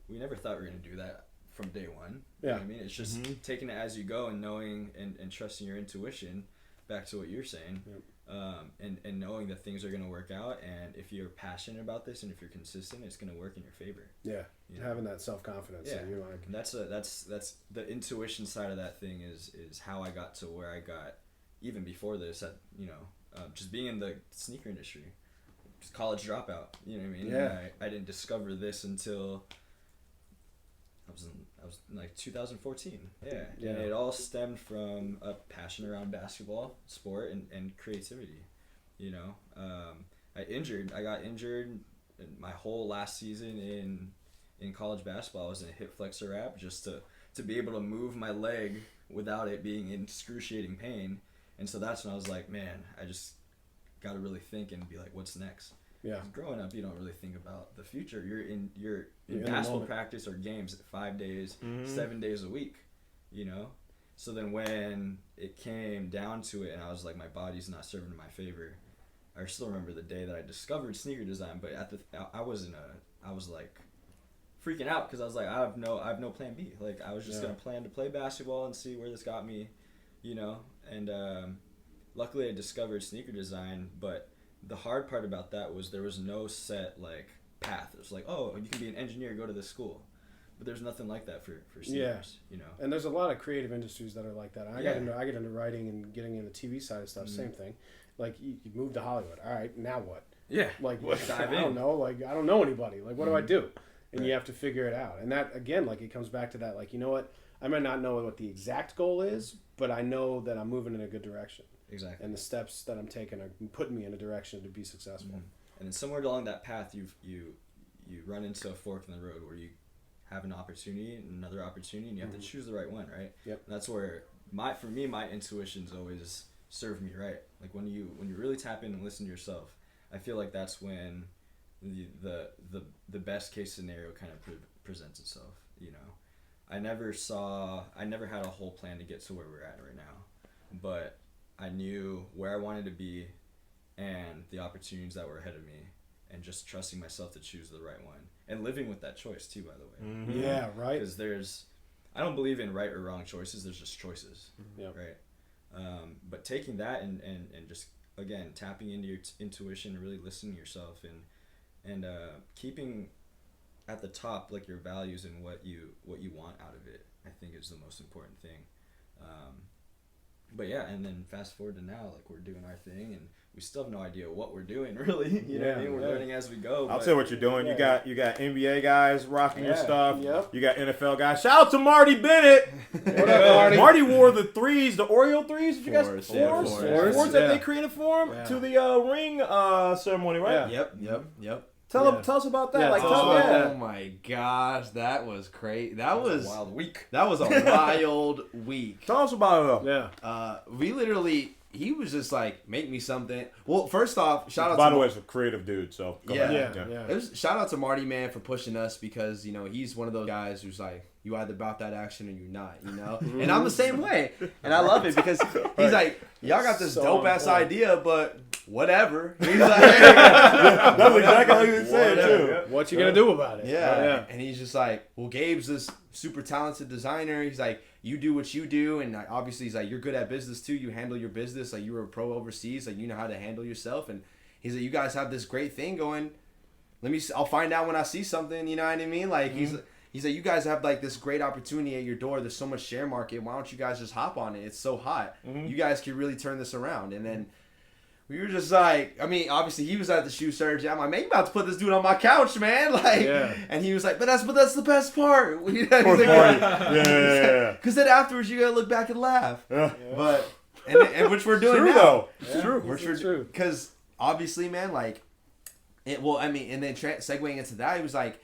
Speaker 4: we never thought we were gonna do that from day one. You know what I mean? It's just taking it as you go and knowing and trusting your intuition, back to what you're saying. And knowing that things are going to work out, and if you're passionate about this and if you're consistent, it's going to work in your favor.
Speaker 2: Yeah, you know? Having that self-confidence.
Speaker 4: Yeah,
Speaker 2: you're like...
Speaker 4: and that's the intuition side of that thing is how I got to where I got even before this. At just being in the sneaker industry, just college dropout. You know what I mean?
Speaker 2: Yeah.
Speaker 4: I didn't discover this until I was in like 2014. Yeah. And it all stemmed from a passion around basketball, sport, and creativity. You know, I got injured my whole last season in college basketball. I was in a hip flexor wrap just to be able to move my leg without it being in excruciating pain. And so that's when I was like, man, I just got to really think and be like, what's next? Yeah. Growing up, you don't really think about the future. You're in basketball practice or games 5 days, 7 days a week, you know? So then when it came down to it and I was like, my body's not serving in my favor, I still remember the day that I discovered sneaker design, but I was like freaking out because I was like, I have no plan B. Like I was just going to plan to play basketball and see where this got me, you know? And luckily I discovered sneaker design, but the hard part about that was there was no set like path. It was like, oh, you can be an engineer, go to this school, but there's nothing like that for sneakers, you know. And
Speaker 2: there's a lot of creative industries that are like that. I get into writing and getting into TV side of stuff. Same thing. Like you moved to Hollywood. All right, now what? Yeah. Like what? I don't know. Like I don't know anybody. Like what do I do? And you have to figure it out. And that again, like it comes back to that. Like you know what? I might not know what the exact goal is, but I know that I'm moving in a good direction.
Speaker 4: Exactly.
Speaker 2: And the steps that I'm taking are putting me in a direction to be successful.
Speaker 4: And then somewhere along that path, you run into a fork in the road where you have an opportunity and another opportunity, and you have to choose the right one, right?
Speaker 2: Yep.
Speaker 4: And that's where my intuition's always served me right. Like when you really tap in and listen to yourself, I feel like that's when the best case scenario kind of presents itself. You know, I never had a whole plan to get to where we're at right now, but I knew where I wanted to be, and the opportunities that were ahead of me, and just trusting myself to choose the right one, and living with that choice too, by the way.
Speaker 2: Mm-hmm. Yeah, right.
Speaker 4: Because I don't believe in right or wrong choices. There's just choices, right? But taking that and just, again, tapping into your intuition and really listening to yourself and keeping at the top like your values and what you want out of it, I think is the most important thing. But yeah, and then fast forward to now, like we're doing our thing, and we still have no idea what we're doing, really. You know what I mean? We're learning as we go.
Speaker 3: I'll tell you what you're doing. You got NBA guys rocking your stuff. Yep. You got NFL guys. Shout out to Marty Bennett.
Speaker 2: What up, Marty?
Speaker 3: Marty wore the threes, the Oreo threes. Did you guys
Speaker 5: fours
Speaker 3: that they created for him to the ring ceremony, right?
Speaker 5: Yeah. Yep.
Speaker 3: Tell us about that.
Speaker 5: Oh my gosh, that was crazy. That was
Speaker 4: a wild week.
Speaker 5: That was a wild week.
Speaker 3: Tell us about it though.
Speaker 5: Yeah. We literally, he was just like, make me something. Well, first off, shout out.
Speaker 3: By the way, it's a creative dude. So
Speaker 5: yeah. It was, shout out to Marty, man, for pushing us, because he's one of those guys who's like, you either about that action or you're not, And I'm the same way, and I love it because he's like, y'all got this dope ass idea, but whatever. He's like,
Speaker 3: that's exactly how you say it too.
Speaker 2: What you gonna do about it?
Speaker 5: Yeah. And he's just like, well, Gabe's this super talented designer. He's like, you do what you do, and obviously he's like, you're good at business too. You handle your business like you were a pro overseas, like you know how to handle yourself. And he's like, you guys have this great thing going. I'll find out when I see something. You know what I mean? Like He's like, you guys have like this great opportunity at your door. There's so much share market. Why don't you guys just hop on it? It's so hot. You guys can really turn this around. And then we were just like, I mean, obviously he was at the shoe surgery. I'm like, man, you about to put this dude on my couch, man. Like, and he was like, but that's the best part. Yeah. Because then afterwards you gotta look back and laugh. Yeah. But and which we're doing
Speaker 3: true,
Speaker 5: now.
Speaker 3: Though.
Speaker 2: It's true.
Speaker 5: It's true. Because obviously, man, like, and then segueing into that, he was like,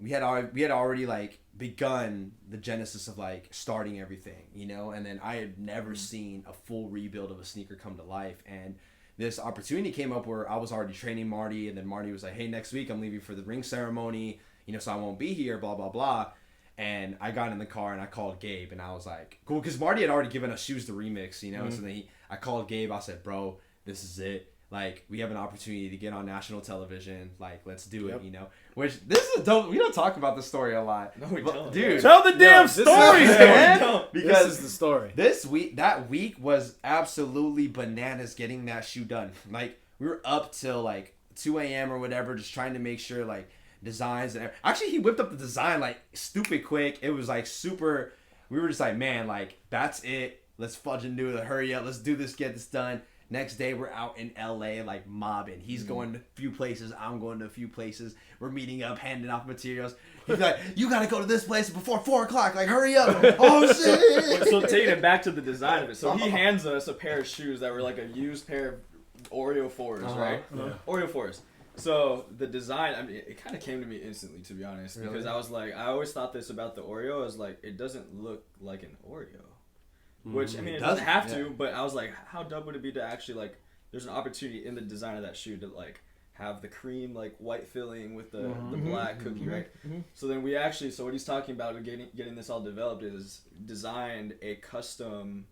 Speaker 5: we had already like begun the genesis of like starting everything, and then I had never seen a full rebuild of a sneaker come to life, and this opportunity came up where I was already training Marty, and then Marty was like, hey, next week I'm leaving for the ring ceremony, so I won't be here, blah blah blah. And I got in the car and I called Gabe, and I was like, cool, because Marty had already given us Shoes to Remix, so then I called Gabe. I said, bro, this is it. Like, we have an opportunity to get on national television. Like, let's do it, Which, this is dope. We don't talk about this story a lot.
Speaker 4: No, we don't.
Speaker 5: Dude.
Speaker 3: Tell the damn stories, man.
Speaker 5: Because
Speaker 2: this is the story.
Speaker 5: That week was absolutely bananas getting that shoe done. Like, we were up till, like, 2 a.m. or whatever, just trying to make sure, like, designs and everything. Actually, he whipped up the design, like, stupid quick. It was, like, super. We were just like, man, like, that's it. Let's fudging do it. Hurry up. Let's do this. Get this done. Next day, we're out in LA, like, mobbing. He's going to a few places. I'm going to a few places. We're meeting up, handing off materials. He's like, you got to go to this place before 4 o'clock. Like, hurry up. Oh, shit.
Speaker 4: So taking it back to the design of it. So he hands us a pair of shoes that were like a used pair of Oreo 4s, right? Yeah. Oreo 4s. So the design, I mean, it kind of came to me instantly, to be honest. Because I was like, I always thought this about the Oreo. I was like, it doesn't look like an Oreo. Which, I mean, it doesn't have to, but I was like, how dope would it be to actually, like, there's an opportunity in the design of that shoe to, like, have the cream, like, white filling with the black cookie, right? So then we actually, so what he's talking about getting this all developed is designed a custom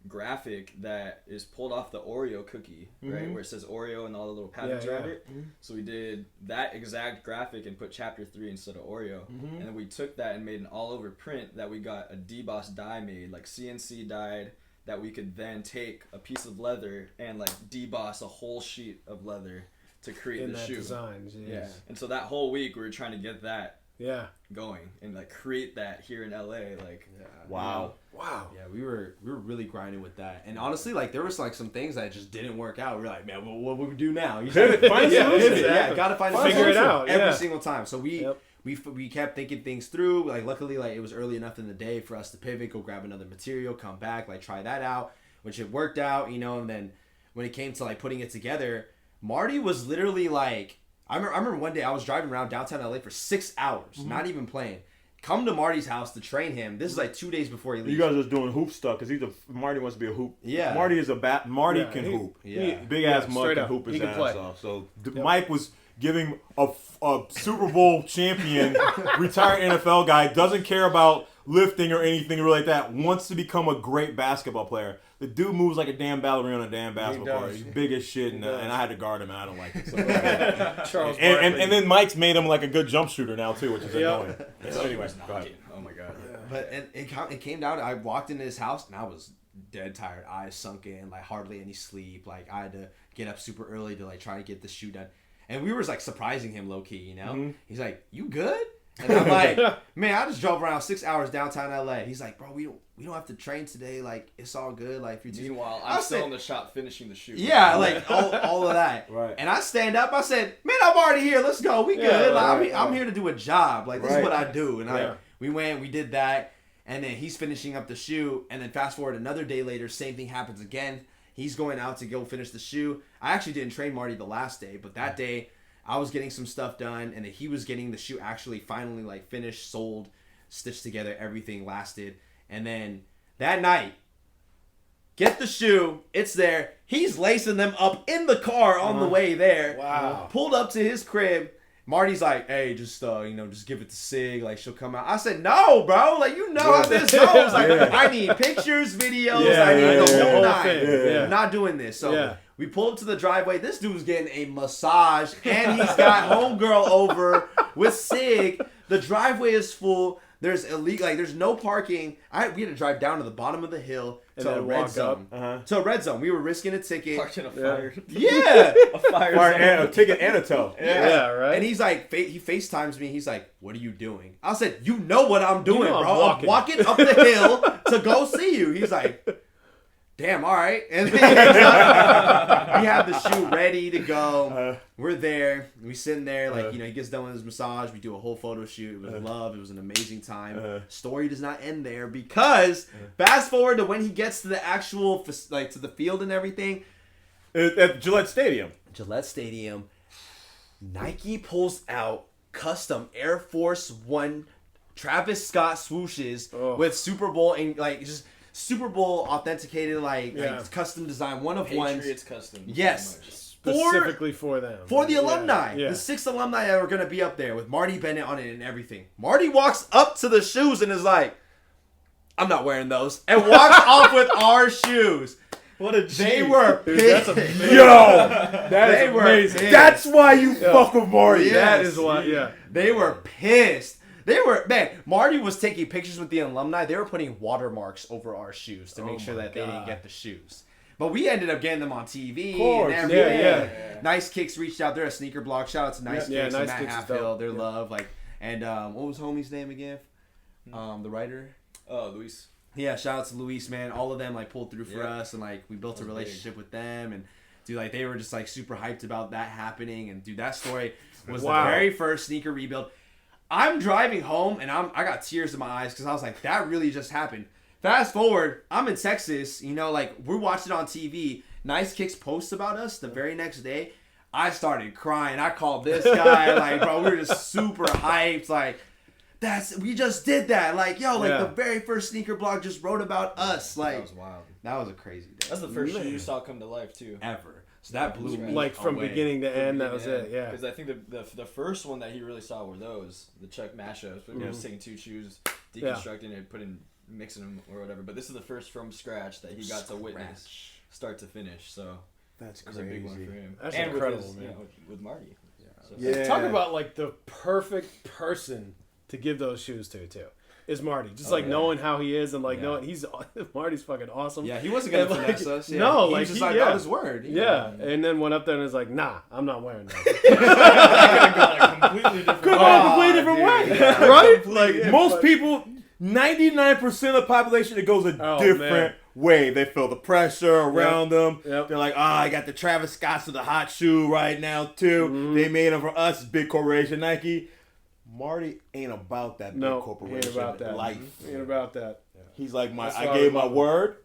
Speaker 4: graphic that is pulled off the Oreo cookie, right? Where it says Oreo and all the little patterns around it. So we did that exact graphic and put chapter 3 instead of Oreo. And then we took that and made an all over print that we got a deboss die made, like CNC dyed, that we could then take a piece of leather and like deboss a whole sheet of leather to create the shoe.
Speaker 2: Designs,
Speaker 4: yeah. And so that whole week we were trying to get that going and like create that here in LA. Like,
Speaker 3: wow.
Speaker 5: Yeah, we were really grinding with that, and honestly, like there was like some things that just didn't work out. We were like, man, what would we do now? You
Speaker 3: find a solution.
Speaker 5: Yeah, gotta find a
Speaker 2: solution. Figure it out
Speaker 5: every single time. So we kept thinking things through. Like luckily, like it was early enough in the day for us to pivot, go grab another material, come back, like try that out, which it worked out, And then when it came to like putting it together, Marty was literally like, I remember one day I was driving around downtown LA for 6 hours, not even playing. Come to Marty's house to train him. This is like 2 days before he leaves.
Speaker 3: You guys are just doing hoop stuff because Marty wants to be a hoop.
Speaker 5: Yeah.
Speaker 3: Marty is a Marty can hoop.
Speaker 5: Yeah.
Speaker 3: Big ass mug can hoop his ass off. So Mike was giving a Super Bowl champion, retired NFL guy, doesn't care about lifting or anything really like that, wants to become a great basketball player. The dude moves like a damn ballerina on a damn basketball player. He's big as shit, and I had to guard him, and I don't like it. So.
Speaker 2: Charles
Speaker 3: and then Mike's made him like a good jump shooter now, too, which is annoying. So anyway, go ahead.
Speaker 4: Oh, my God.
Speaker 5: Yeah. But it came down to, I walked into his house, and I was dead tired. Eyes sunk in, like hardly any sleep. Like I had to get up super early to like try to get the shoe done. And we were like surprising him low key, you know? Mm-hmm. He's like, "You good?" And I'm like, "Man, I just drove around 6 hours downtown LA." He's like, "Bro, we don't have to train today. Like, it's all good. Like, if you're
Speaker 4: meanwhile, I'm still in the shop finishing the shoe.
Speaker 5: Yeah, like all of that.
Speaker 3: Right.
Speaker 5: And I stand up. I said, "Man, I'm already here. Let's go. We good. Like, I'm here to do a job. Like, this is what I do." And we went, we did that, and then he's finishing up the shoe. And then fast forward another day later, same thing happens again. He's going out to go finish the shoe. I actually didn't train Marty the last day, but that day I was getting some stuff done, and then he was getting the shoe actually finally like finished, sold, stitched together. Everything lasted. And then that night, get the shoe. It's there. He's lacing them up in the car on the way there.
Speaker 2: Wow.
Speaker 5: Pulled up to his crib. Marty's like, "Hey, just just give it to Sig. Like, she'll come out." I said, "No, bro. Like, you know how this goes. Like, I need pictures, videos. I need the whole night. I'm not doing this." So we pull up to the driveway. This dude's getting a massage, and he's got homegirl over with Sig. The driveway is full. There's there's no parking. We had to drive down to the bottom of the hill to a red zone. To a red zone. We were risking a ticket.
Speaker 4: Parked in a fire.
Speaker 5: Yeah.
Speaker 4: A fire
Speaker 3: and a ticket and a tow.
Speaker 2: Yeah, right.
Speaker 5: And he's like, he FaceTimes me. He's like, "What are you doing?" I said, "You know what I'm doing, bro. I'm walking up the hill to go see you." He's like, "Damn, all right." And then we have the shoe ready to go. We're there. We sitting there, like, he gets done with his massage. We do a whole photo shoot. It was love. It was an amazing time. Story does not end there because fast forward to when he gets to the actual, to the field and everything.
Speaker 3: At Gillette Stadium.
Speaker 5: Nike pulls out custom Air Force One Travis Scott swooshes with Super Bowl and just Super Bowl authenticated, like custom design, one of ones.
Speaker 4: Patriots custom.
Speaker 5: Yes.
Speaker 2: Specifically for them.
Speaker 5: For the alumni. The 6 alumni that were going to be up there with Marty Bennett on it and everything. Marty walks up to the shoes and is like, "I'm not wearing those." And walks off with our shoes.
Speaker 4: What a G.
Speaker 5: They were pissed.
Speaker 3: Yo, that is amazing.
Speaker 5: Pissed.
Speaker 3: That's why you fuck with Marty.
Speaker 5: Yes.
Speaker 2: That is why,
Speaker 5: They were pissed. Marty was taking pictures with the alumni. They were putting watermarks over our shoes to make sure that they didn't get the shoes. But we ended up getting them on TV. Of course. And everything.
Speaker 2: Yeah.
Speaker 5: Nice Kicks reached out. They're a sneaker blog. Shout out to Nice Kicks and
Speaker 2: Nice
Speaker 5: Matt
Speaker 2: Kicks
Speaker 5: Halfhill. Their love. And what was homie's name again? The writer?
Speaker 4: Luis.
Speaker 5: Yeah, shout out to Luis, man. All of them pulled through for us, and we built a relationship with them, and dude, they were just super hyped about that happening, and dude, that story was the very first sneaker rebuild. I'm driving home, and I got tears in my eyes because I was like, that really just happened. Fast forward, I'm in Texas, we're watching it on TV. Nice Kicks posts about us the very next day. I started crying. I called this guy, bro, we were just super hyped, we just did that. The very first sneaker blog just wrote about us.
Speaker 4: That was wild.
Speaker 5: That was a crazy day.
Speaker 4: That's the first shoe you saw come to life, too.
Speaker 5: Ever. So that blew me
Speaker 2: from
Speaker 5: away.
Speaker 2: beginning to end, that was it, yeah.
Speaker 4: Because I think the first one that he really saw were those, the Chuck mashups. But he was taking 2 shoes, deconstructing it, mixing them or whatever. But this is the first from scratch that he got to witness, start to finish. So
Speaker 3: that's
Speaker 4: crazy. It was a big one for him.
Speaker 2: That's
Speaker 4: and
Speaker 2: incredible,
Speaker 4: man.
Speaker 2: With
Speaker 4: Marty.
Speaker 2: So. Talk about the perfect person to give those shoes to too. Is Marty. Just knowing how he is and knowing Marty's fucking awesome.
Speaker 5: Yeah, he wasn't gonna finesse us. Yeah.
Speaker 2: No,
Speaker 5: he was just got his word.
Speaker 2: And then went up there and was like, "Nah, I'm not wearing that."
Speaker 3: Could have gone a completely different way. Right? Most people, 99% of the population, it goes a different way. They feel the pressure around them. They're like, I got the Travis Scotts of the hot shoe right now too. They made them for us, big corporation Nike. Marty ain't about that big corporation.
Speaker 2: Ain't about that.
Speaker 3: Life.
Speaker 2: Ain't about that. Yeah.
Speaker 3: He's like, I gave my word.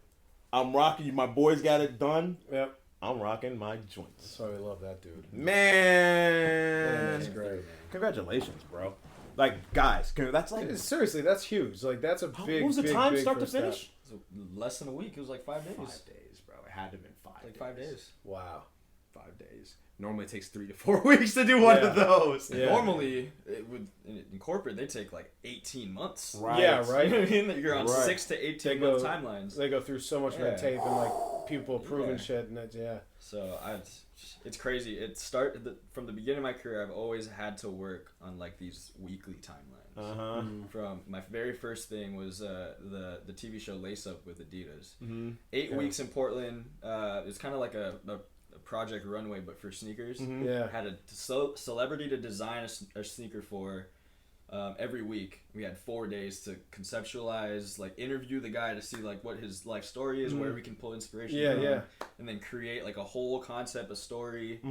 Speaker 3: I'm rocking you. My boys got it done.
Speaker 2: Yep.
Speaker 3: I'm rocking my joints.
Speaker 2: That's why we love that dude.
Speaker 3: Man.
Speaker 2: That's great.
Speaker 3: Congratulations, bro. Guys, that's
Speaker 2: seriously, that's huge. That's a big.
Speaker 3: What was the time start to finish?
Speaker 4: It was less than a week. It was 5 days.
Speaker 5: 5 days, bro. It had to have been 5 days.
Speaker 4: 5 days.
Speaker 2: Wow.
Speaker 5: 5 days. Normally it takes 3 to 4 weeks to do one of those.
Speaker 4: Yeah. Normally, in corporate, they take like 18 months.
Speaker 2: Right. Yeah, right.
Speaker 4: You know what I mean? You're on 6 to 18 month timelines.
Speaker 2: They go through so much red tape and like people approving shit and
Speaker 4: So it's crazy. From the beginning of my career, I've always had to work on like these weekly timelines. From my very first thing was the TV show Lace Up with Adidas. 8 weeks in Portland. It's kind of like a Project Runway, but for sneakers. Had a celebrity to design a sneaker for. Every week we had 4 days to conceptualize, like interview the guy to see like what his life story is, where we can pull inspiration from, and then create like a whole concept, a story,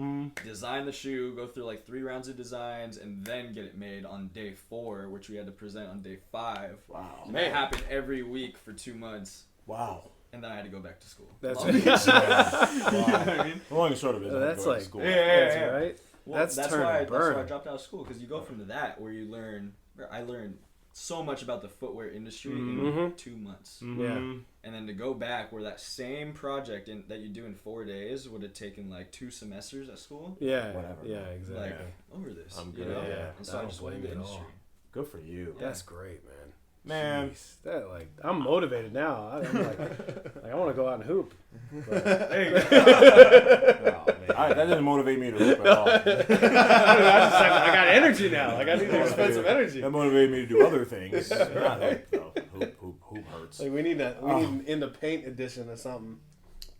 Speaker 4: design the shoe, go through like 3 rounds of designs, and then get it made on day 4, which we had to present on day 5.
Speaker 1: Wow,
Speaker 4: and that happened every week for 2 months.
Speaker 1: Wow.
Speaker 4: And then I had to go back to school.
Speaker 2: That's
Speaker 1: wow. You know what I mean? Long and short of it,
Speaker 2: that's like
Speaker 1: school.
Speaker 2: That's right.
Speaker 4: Well, that's why I dropped out of school, because you go from that where you learn. I learned so much about the footwear industry in 2 months.
Speaker 2: And
Speaker 4: then to go back where that same project that you do in 4 days would have taken like 2 semesters at school.
Speaker 1: Whatever.
Speaker 2: Yeah, exactly.
Speaker 4: Like over this.
Speaker 1: I'm good.
Speaker 4: You know?
Speaker 2: Yeah.
Speaker 4: And so I just went into the industry.
Speaker 1: Good for you.
Speaker 2: That's great, man.
Speaker 1: Man,
Speaker 2: jeez, that like I'm motivated now. I'm like I want to go out and hoop. But,
Speaker 1: that doesn't motivate me to hoop at all.
Speaker 2: I got energy now. Like I need to expend some energy.
Speaker 1: That motivated me to do other things. Not hoop, though. Hoop hurts.
Speaker 2: Like we need an in the paint edition or something.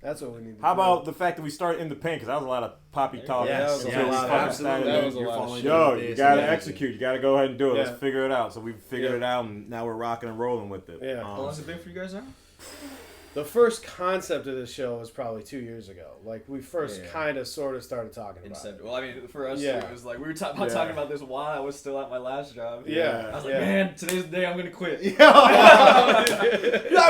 Speaker 2: That's what we need to do.
Speaker 1: How about the fact that we started in the paint? Because that was a lot of poppy talk.
Speaker 2: That was a lot of shit.
Speaker 1: Yo, you got to execute. You got to go ahead and do it. Let's figure it out. So we figured it out, and now we're rocking and rolling with it.
Speaker 2: Yeah.
Speaker 4: How long has it been for you guys now?
Speaker 2: The first concept of this show was probably 2 years ago. Like we first kind of sort of started talking about it.
Speaker 4: Well, I mean, for us, it was like we were talking about this while I was still at my last job.
Speaker 2: Yeah.
Speaker 4: I was like, man, today's the day I'm gonna quit.
Speaker 5: I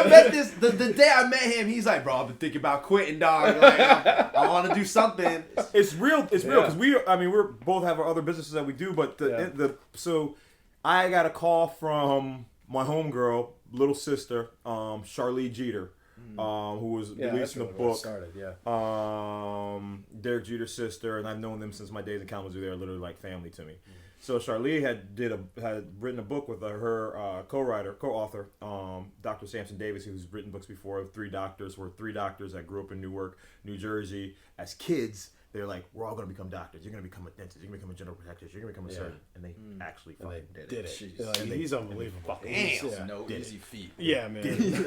Speaker 5: met this the day I met him. He's like, bro, I've been thinking about quitting, dog. Like, I want to do something.
Speaker 1: It's real. It's real because we're both have our other businesses that we do, but so I got a call from my homegirl, little sister, Charlie Jeter. Who was releasing the book. Derek Jeter's sister, and I've known them since my days in Kalamazoo. They're literally like family to me. So Charlie had written a book with her co-author, Dr. Samson Davis, who's written books before. 3 doctors that grew up in Newark, New Jersey as kids. They're like, we're all going to become doctors. You're going to become a dentist. You're going to become a general protector. You're going to become a surgeon. And they actually fucking did it.
Speaker 2: Like, he's unbelievable.
Speaker 4: Damn. No easy feat.
Speaker 2: Yeah, man.
Speaker 1: They did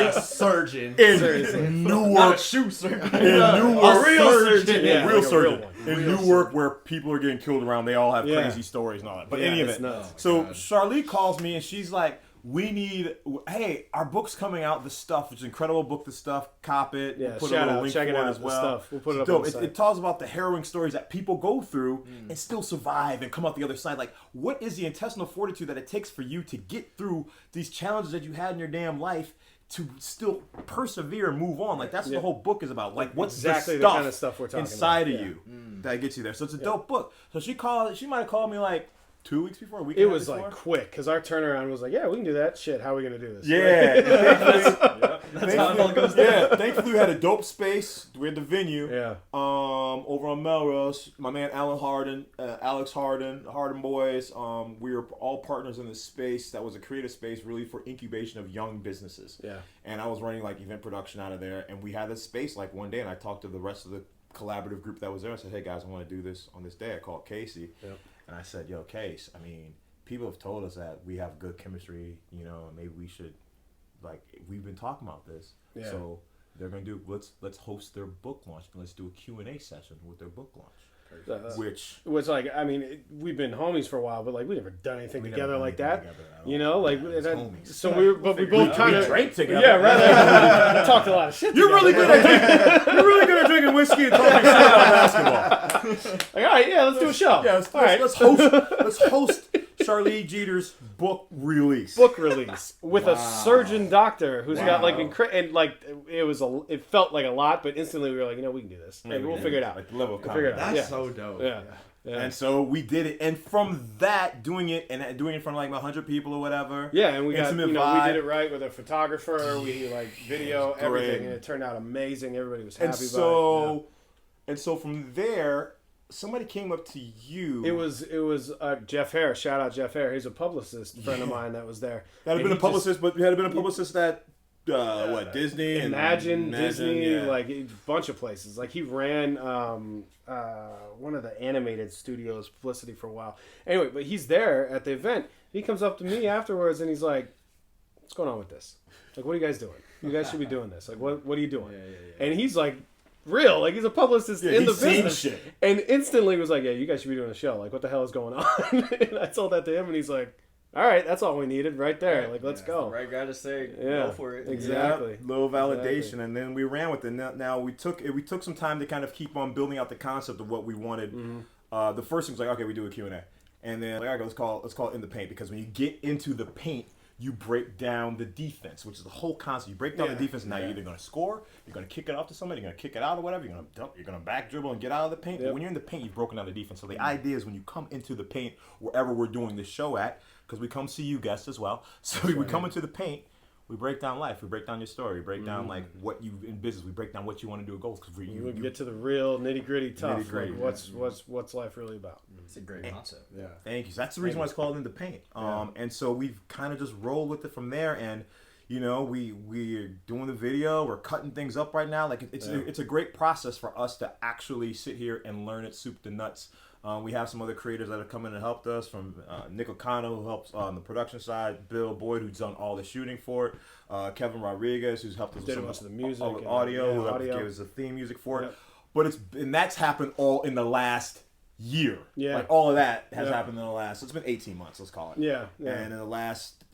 Speaker 1: it.
Speaker 5: Surgeon.
Speaker 1: In Newark.
Speaker 4: Not a shoe surgeon.
Speaker 1: A real surgeon.
Speaker 2: Yeah,
Speaker 1: real
Speaker 2: like
Speaker 1: surgeon. In Newark, where people are getting killed around, they all have crazy stories and all that. But any of it. So Charlie calls me and she's like, hey, our book's coming out, The Stuff. It's an incredible book, The Stuff. Cop it.
Speaker 2: Yeah,
Speaker 1: we'll put
Speaker 2: shout
Speaker 1: a
Speaker 2: out.
Speaker 1: link
Speaker 2: Check
Speaker 1: for
Speaker 2: it out.
Speaker 1: as well.
Speaker 2: The Stuff. We'll put it up on the site.
Speaker 1: It talks about the harrowing stories that people go through and still survive and come out the other side. Like, what is the intestinal fortitude that it takes for you to get through these challenges that you had in your damn life to still persevere and move on? Like, that's what the whole book is about. Like, what's
Speaker 2: exactly
Speaker 1: the
Speaker 2: kind of stuff we're talking
Speaker 1: inside
Speaker 2: about.
Speaker 1: of you that gets you there? So it's a dope book. So she might have called me like 2 weeks before, a week.
Speaker 2: It was like quick because our turnaround was like, yeah, we can do that. Shit, how are we gonna do this?
Speaker 1: Yeah,
Speaker 4: that's how it all goes down.
Speaker 1: Yeah, thankfully we had a dope space. We had the venue.
Speaker 2: Yeah.
Speaker 1: Over on Melrose, my man Alan Harden, Alex Harden, Harden Boys. We were all partners in this space that was a creative space, really for incubation of young businesses.
Speaker 2: Yeah.
Speaker 1: And I was running like event production out of there, and we had this space like one day, and I talked to the rest of the collaborative group that was there. I said, hey guys, I want to do this on this day. I called Casey. Yep. And I said, yo, Case, I mean, people have told us that we have good chemistry, you know, and maybe we should, like, we've been talking about this. Yeah. So they're going to do, let's host their book launch, and let's do a Q&A session with their book launch. Which like, I mean, we've been homies for a while, but like we never done anything together like that, you know, like homies. So we both kind of drank together. Yeah, right. Like, talked a lot of shit. You're really good at drinking whiskey and talking shit about basketball. Like, all right, yeah, let's do a show. Yeah, let's host Charlie Jeter's book release. With a surgeon doctor who's got like and like it felt like a lot, but instantly we were like, you know, we can do this. And we'll figure it out. Like the level of
Speaker 5: That's so dope.
Speaker 2: Yeah. Yeah.
Speaker 1: And so we did it, and from that, doing it in front of like 100 people or whatever.
Speaker 2: Yeah, and we got
Speaker 1: intimate
Speaker 2: we
Speaker 1: vibe.
Speaker 2: did it right with a photographer. We like video everything, and it turned out amazing. Everybody was happy
Speaker 1: And
Speaker 2: about
Speaker 1: so, and so from there, somebody came up to you.
Speaker 2: it. It was Jeff Hare. Shout out Jeff Hare. He's a publicist friend of mine that was there.
Speaker 1: That had been a publicist, but had been a publicist at Disney,
Speaker 2: Imagine,
Speaker 1: and
Speaker 2: Disney,
Speaker 1: yeah.
Speaker 2: like a bunch of places. Like he ran one of the animated studios publicity for a while. Anyway, but he's there at the event. He comes up to me afterwards and he's like, "What's going on with this? Like, what are you guys doing? You guys should be doing this. Like, what are you doing?" And he's like, real, like he's a publicist in the business,
Speaker 1: shit.
Speaker 2: and instantly was like, "Yeah, you guys should be doing a show. Like, what the hell is going on?" And I told that to him, and he's like, "All right, that's all we needed right there. Like, let's go."
Speaker 4: Right guy to say,
Speaker 2: Yeah,
Speaker 4: go for it.
Speaker 2: exactly.
Speaker 1: Yep, little validation, and then we ran with it. Now we took some time to kind of keep on building out the concept of what we wanted.
Speaker 2: Mm-hmm.
Speaker 1: The first thing was like, okay, we do a Q&A, and then like, okay, let's call it in the paint, because when you get into the paint, you break down the defense, which is the whole concept. You break down the defense, and now you're either going to score, you're going to kick it off to somebody, you're going to kick it out or whatever, you're going to dump, you're going to back dribble and get out of the paint.
Speaker 2: Yep.
Speaker 1: But when you're in the paint, you've broken down the defense. So the idea is when you come into the paint, wherever we're doing this show at, because we come see you guests as well. So we come into the paint, we break down life, we break down your story, we break down like what you in business, we break down what you want to do with goals. Because
Speaker 2: You get to the real nitty gritty tough.
Speaker 1: Nitty-gritty,
Speaker 2: Like, what's life really about?
Speaker 4: It's a great concept.
Speaker 2: Yeah.
Speaker 1: Thank you. So that's the reason why it's called In the Paint. And so we've kind of just rolled with it from there. And you know, we're doing the video, we're cutting things up right now. Like it's a great process for us to actually sit here and learn it soup to nuts. We have some other creators that have come in and helped us, from Nick O'Connell, who helps on the production side, Bill Boyd, who's done all the shooting for it, Kevin Rodriguez, who's helped us with some
Speaker 2: most of the music
Speaker 1: with
Speaker 2: and,
Speaker 1: audio, who
Speaker 2: audio.
Speaker 1: gave us the theme music for it.
Speaker 2: Yep.
Speaker 1: But that's happened all in the last year.
Speaker 2: Yeah.
Speaker 1: Like all of that has happened in the last, so it's been 18 months, let's call it.
Speaker 2: Yeah.
Speaker 1: And in the last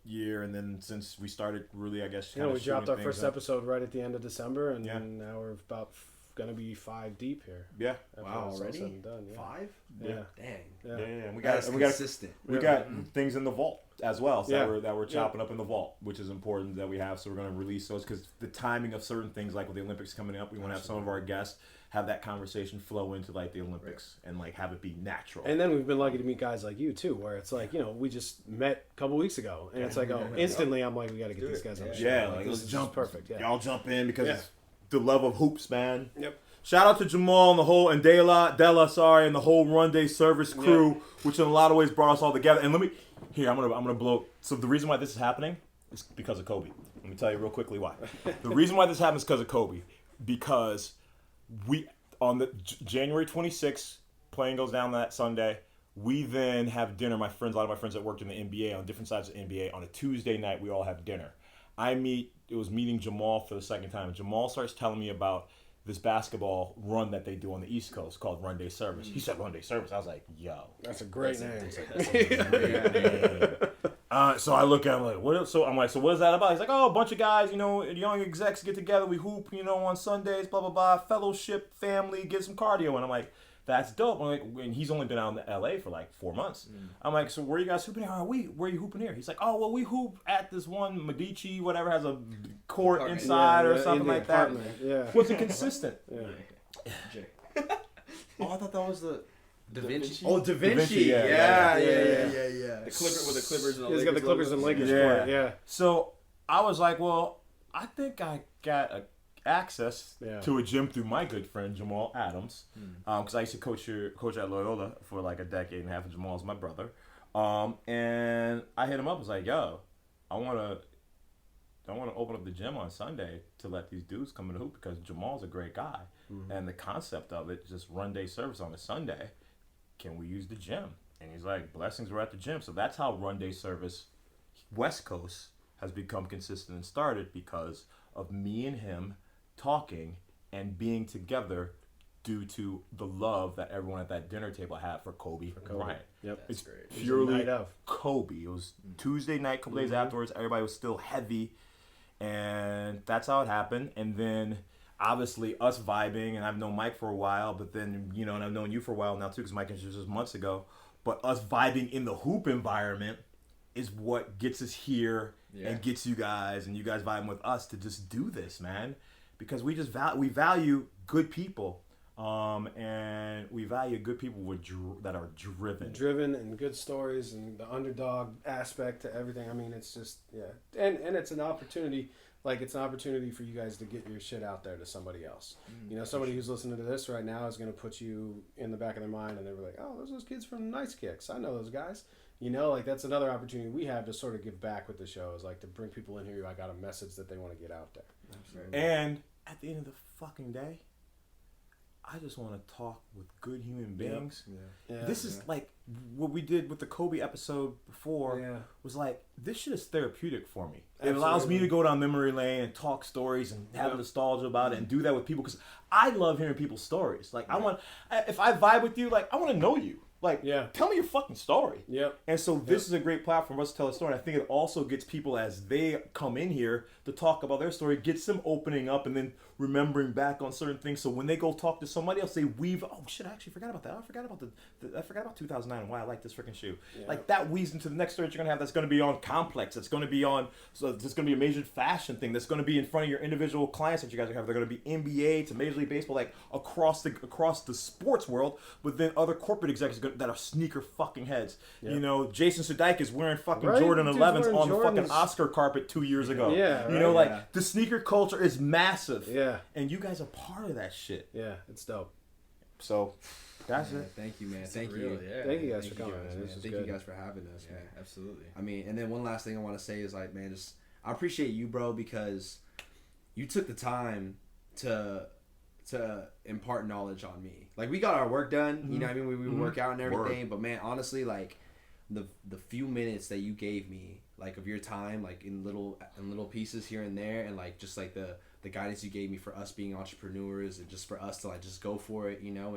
Speaker 1: year, and then since we started really, I guess,
Speaker 2: We dropped our first
Speaker 1: up.
Speaker 2: episode right at the end of December, and
Speaker 1: Yeah.
Speaker 2: now we're about gonna be 5 deep here.
Speaker 1: Yeah.
Speaker 2: After
Speaker 5: Wow,
Speaker 2: it's all
Speaker 5: already?
Speaker 2: said and done, yeah.
Speaker 5: 5?
Speaker 2: Yeah.
Speaker 5: Dang.
Speaker 1: Yeah, and we
Speaker 5: That's
Speaker 1: got
Speaker 5: consistent.
Speaker 1: we got things in the vault as well, so
Speaker 2: Yeah.
Speaker 1: that we're chopping up in the vault, which is important that we have. So we're going to release those, because the timing of certain things, like with the Olympics coming up, we want to have some of our guests have that conversation flow into like the Olympics and like have it be natural.
Speaker 2: And then we've been lucky to meet guys like you too, where it's like, we just met a couple weeks ago, and it's like, instantly I'm like, we got to get these guys on the show.
Speaker 1: Yeah,
Speaker 2: Like,
Speaker 1: like
Speaker 2: this
Speaker 1: let's
Speaker 2: is
Speaker 1: jump.
Speaker 2: perfect. Yeah.
Speaker 1: Y'all jump in, because
Speaker 2: Yeah.
Speaker 1: it's the love of hoops, man.
Speaker 2: Yep.
Speaker 1: Shout out to Jamal and the whole and Della, and the whole Run Day Service crew, which in a lot of ways brought us all together. And I'm gonna blow. So the reason why this is happening is because of Kobe. Let me tell you real quickly why. The reason why this happens is because of Kobe. Because we on the January 26th, playing goes down that Sunday. We then have dinner. A lot of my friends that worked in the NBA on different sides of the NBA, on a Tuesday night, we all have dinner. It was meeting Jamal for the second time. Jamal starts telling me about this basketball run that they do on the East Coast called Run Day Service. He said Run Day Service. I was like, yo.
Speaker 2: That's a great name.
Speaker 1: So I look at him like, what? So I'm like, so what is that about? He's like, oh, a bunch of guys, young execs get together, we hoop, on Sundays, blah, blah, blah, fellowship, family, get some cardio. And I'm like, that's dope. I'm like, and he's only been out in LA for like 4 months. I'm like, so where are you guys hooping here? Where are you hooping here? He's like, oh, well, we hoop at this one Medici, whatever, has a court inside or something like that.
Speaker 2: Yeah.
Speaker 1: Wasn't consistent.
Speaker 5: Oh, I thought that was the Da Vinci.
Speaker 1: Oh,
Speaker 5: Da
Speaker 1: Vinci,
Speaker 5: Vinci.
Speaker 1: yeah.
Speaker 5: Yeah.
Speaker 4: The Clippers and the
Speaker 2: He's got the Clippers and Lakers
Speaker 1: Yeah.
Speaker 2: for it. Yeah.
Speaker 1: So I was like, well, I think I got access to a gym through my good friend Jamal Adams, because I used to coach at Loyola for like a decade and a half, and Jamal's my brother. And I hit him up. I was like, yo, I want to open up the gym on Sunday to let these dudes come in the hoop, because Jamal's a great guy. And the concept of it, just Run Day Service on a Sunday, can we use the gym? And he's like, blessings, we're at the gym. So that's how Run Day Service West Coast has become consistent and started, because of me and him talking and being together due to the love that everyone at that dinner table had for Kobe Bryant.
Speaker 2: Yep.
Speaker 1: It's
Speaker 4: great.
Speaker 1: purely
Speaker 2: Night of.
Speaker 1: Kobe. It was Tuesday night, a couple days afterwards. Everybody was still heavy, and that's how it happened. And then obviously us vibing, and I've known Mike for a while, but then, and I've known you for a while now too, because Mike introduced us months ago. But us vibing in the hoop environment is what gets us here and gets you guys, and you guys vibing with us to just do this, man. Because we value good people. And we value good people that are
Speaker 2: driven and good stories and the underdog aspect to everything. I mean, it's just and it's an opportunity. Like, it's an opportunity for you guys to get your shit out there to somebody else. You know, somebody who's listening to this right now is going to put you in the back of their mind, and they're like, oh, those kids from Nice Kicks. I know those guys. You know, like, that's another opportunity we have to sort of give back with the show, is like to bring people in here who I got a message that they want to get out there.
Speaker 1: Absolutely. And at the end of the fucking day, I just want to talk with good human beings. This is like what we did with the Kobe episode before. Was like, this shit is therapeutic for me. It allows me to go down memory lane and talk stories and have nostalgia about it and do that with people, because I love hearing people's stories. Like, if I vibe with you, like, I want to know you. Like, tell me your fucking story. And so this is a great platform for us to tell a story. And I think it also gets people, as they come in here to talk about their story, gets them opening up and then remembering back on certain things. So when they go talk to somebody else, they weave, oh shit, I actually forgot about that. I forgot about 2009 and why I like this freaking shoe. Like, that weaves into the next story that you're gonna have. That's gonna be on Complex. That's gonna be on. So there's gonna be a major fashion thing. That's gonna be in front of your individual clients that you guys have. They're gonna be NBA to Major League Baseball, like across the sports world. But then other corporate executives that are sneaker fucking heads. You know, Jason Sudeikis wearing fucking Jordan 11s on the fucking Oscar carpet 2 years ago. You know, like, the sneaker culture is massive. And you guys are part of that shit.
Speaker 2: It's dope.
Speaker 1: So, that's it.
Speaker 5: Thank you, man. Thank you.
Speaker 2: Thank you guys for coming, man.
Speaker 5: Thank you guys for having us, man.
Speaker 4: Absolutely.
Speaker 5: I mean, and then one last thing I want to say is, like, man, just, I appreciate you, bro, because you took the time to impart knowledge on me. Like, we got our work done, you know what I mean? We work out and everything, but man, honestly, like, the few minutes that you gave me, like, of your time, like, in little pieces here and there, and like, just like the guidance you gave me for us being entrepreneurs, and just for us to, like, just go for it, you know,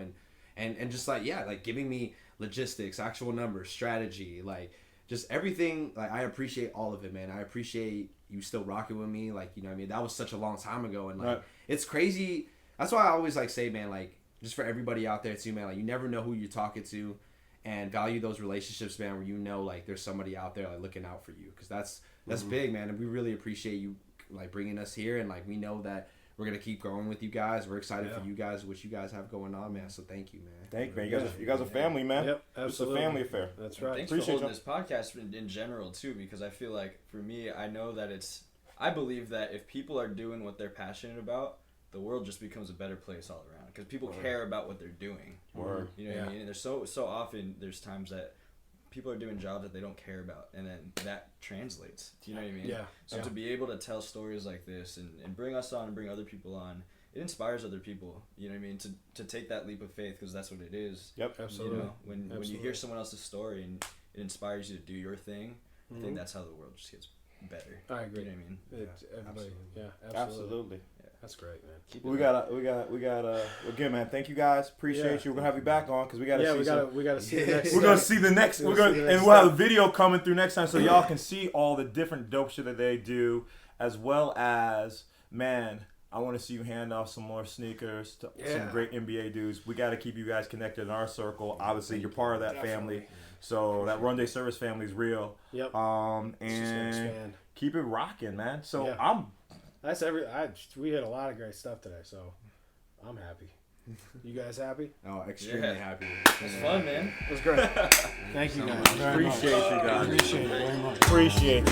Speaker 5: and just like, like, giving me logistics, actual numbers, strategy, like, just everything. Like, I appreciate all of it, man. I appreciate you still rocking with me, like, you know what I mean? That was such a long time ago, and like, it's crazy. That's why I always, like, say, man, like, just for everybody out there too, man, like, you never know who you're talking to, and value those relationships, man, where you know, like, there's somebody out there, like, looking out for you, because that's big, man, and we really appreciate you, like, bringing us here, and like, we know that we're gonna keep growing with you guys. We're excited for you guys, what you guys have going on, man. So thank you, man.
Speaker 1: Thank you, man. You guys are family, man.
Speaker 2: Yep, absolutely.
Speaker 1: It's a family affair.
Speaker 2: That's right.
Speaker 4: Thanks for holding this podcast in general too, because I feel like, for me, I know that I believe that if people are doing what they're passionate about, the world just becomes a better place all around, because people care about what they're doing. You know what I mean? And there's so often there's times that people are doing jobs that they don't care about, and then that translates. Do you know what I mean? So to be able to tell stories like this and bring us on and bring other people on, it inspires other people. You know what I mean? To take that leap of faith, because that's what it is.
Speaker 1: Yep,
Speaker 2: absolutely.
Speaker 4: You know, when you hear someone else's story and it inspires you to do your thing, I think that's how the world just gets better.
Speaker 2: I agree.
Speaker 4: You know what I mean?
Speaker 2: Everybody,
Speaker 1: absolutely.
Speaker 2: That's great, man.
Speaker 1: We got again, man. Thank you guys. Appreciate you. We're gonna have you back on, because we gotta see.
Speaker 2: We gotta see the next.
Speaker 1: We're gonna see the next. We'll have a video coming through next time, so y'all can see all the different dope shit that they do, as well as, man, I want to see you hand off some more sneakers to some great NBA dudes. We got to keep you guys connected in our circle. Obviously, you're part of that family, so that Run Day Service family is real.
Speaker 2: Yep.
Speaker 1: And keep it rocking, man. So
Speaker 2: we had a lot of great stuff today, so I'm happy. You guys happy?
Speaker 5: Oh, extremely happy.
Speaker 4: It was fun, man.
Speaker 2: It was great. Thank you guys.
Speaker 1: Appreciate you guys.
Speaker 2: Appreciate it very much.
Speaker 1: Appreciate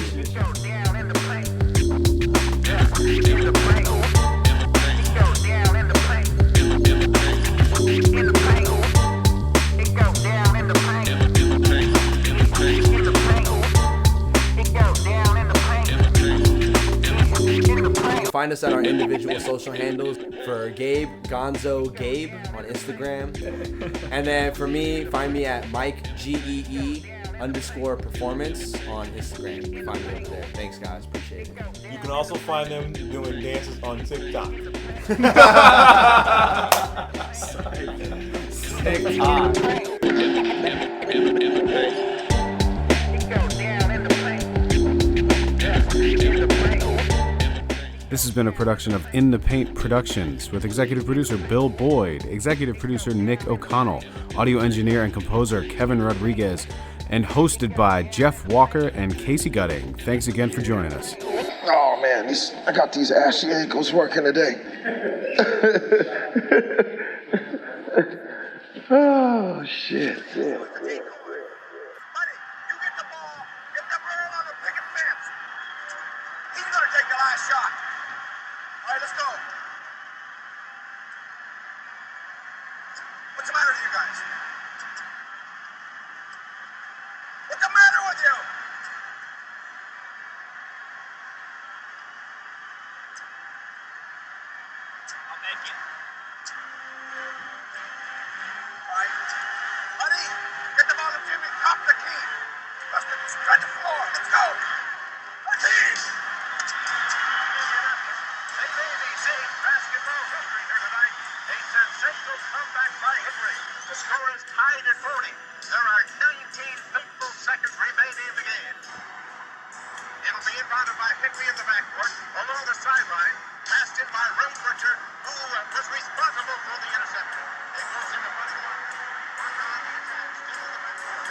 Speaker 5: Find us at our individual social handles. For Gabe, Gonzo Gabe on Instagram. And then for me, find me at Mike Gee _performance on Instagram. Find me up there. Thanks, guys. Appreciate it.
Speaker 1: You can also find them doing dances on TikTok.
Speaker 2: This has been a production of In the Paint Productions with executive producer Bill Boyd, executive producer Nick O'Connell, audio engineer and composer Kevin Rodriguez, and hosted by Jeff Walker and Casey Gutting. Thanks again for joining us.
Speaker 6: Oh man, I got these ashy ankles working today. Oh, shit.
Speaker 7: Buddy, you get the ball, get the ball on the picket fence. He's gonna take the last shot. All right, let's go. What's the matter with you guys? What's the matter with you? I'll make it. All right. Buddy, get the ball to Jimmy. Top the key. Let's spread the floor. Let's go. Team. ABC basketball history here tonight. A sensational comeback by Henry. The score is tied at 40. There are 19 fateful seconds remaining in the game. It'll be inbounded by Henry in the backcourt along the sideline. Passed in by Ray Butcher, who was responsible for the interception. It goes into front line. Work on the attack. Still in the backcourt.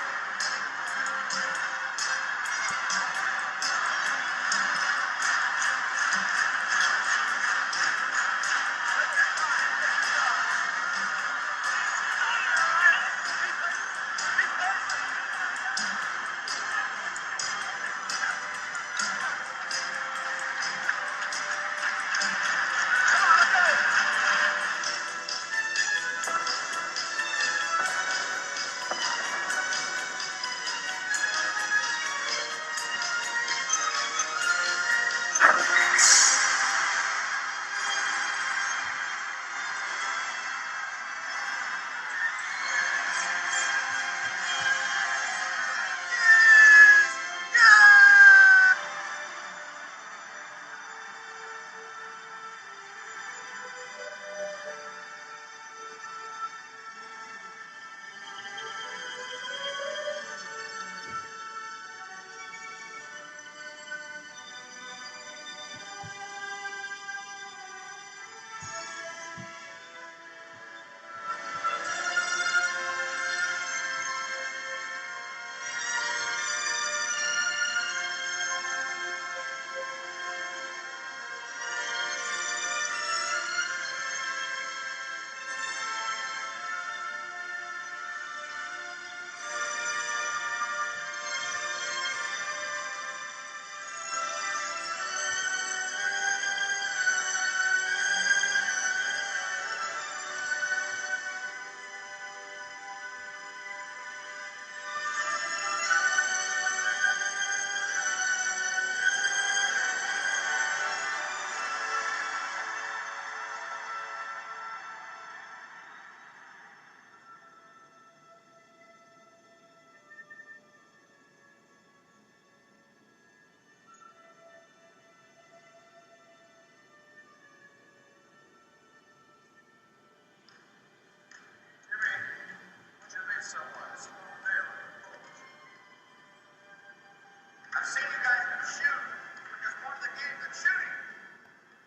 Speaker 7: I've seen you guys shoot, but there's more to the game than shooting.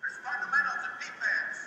Speaker 7: There's fundamentals and defense.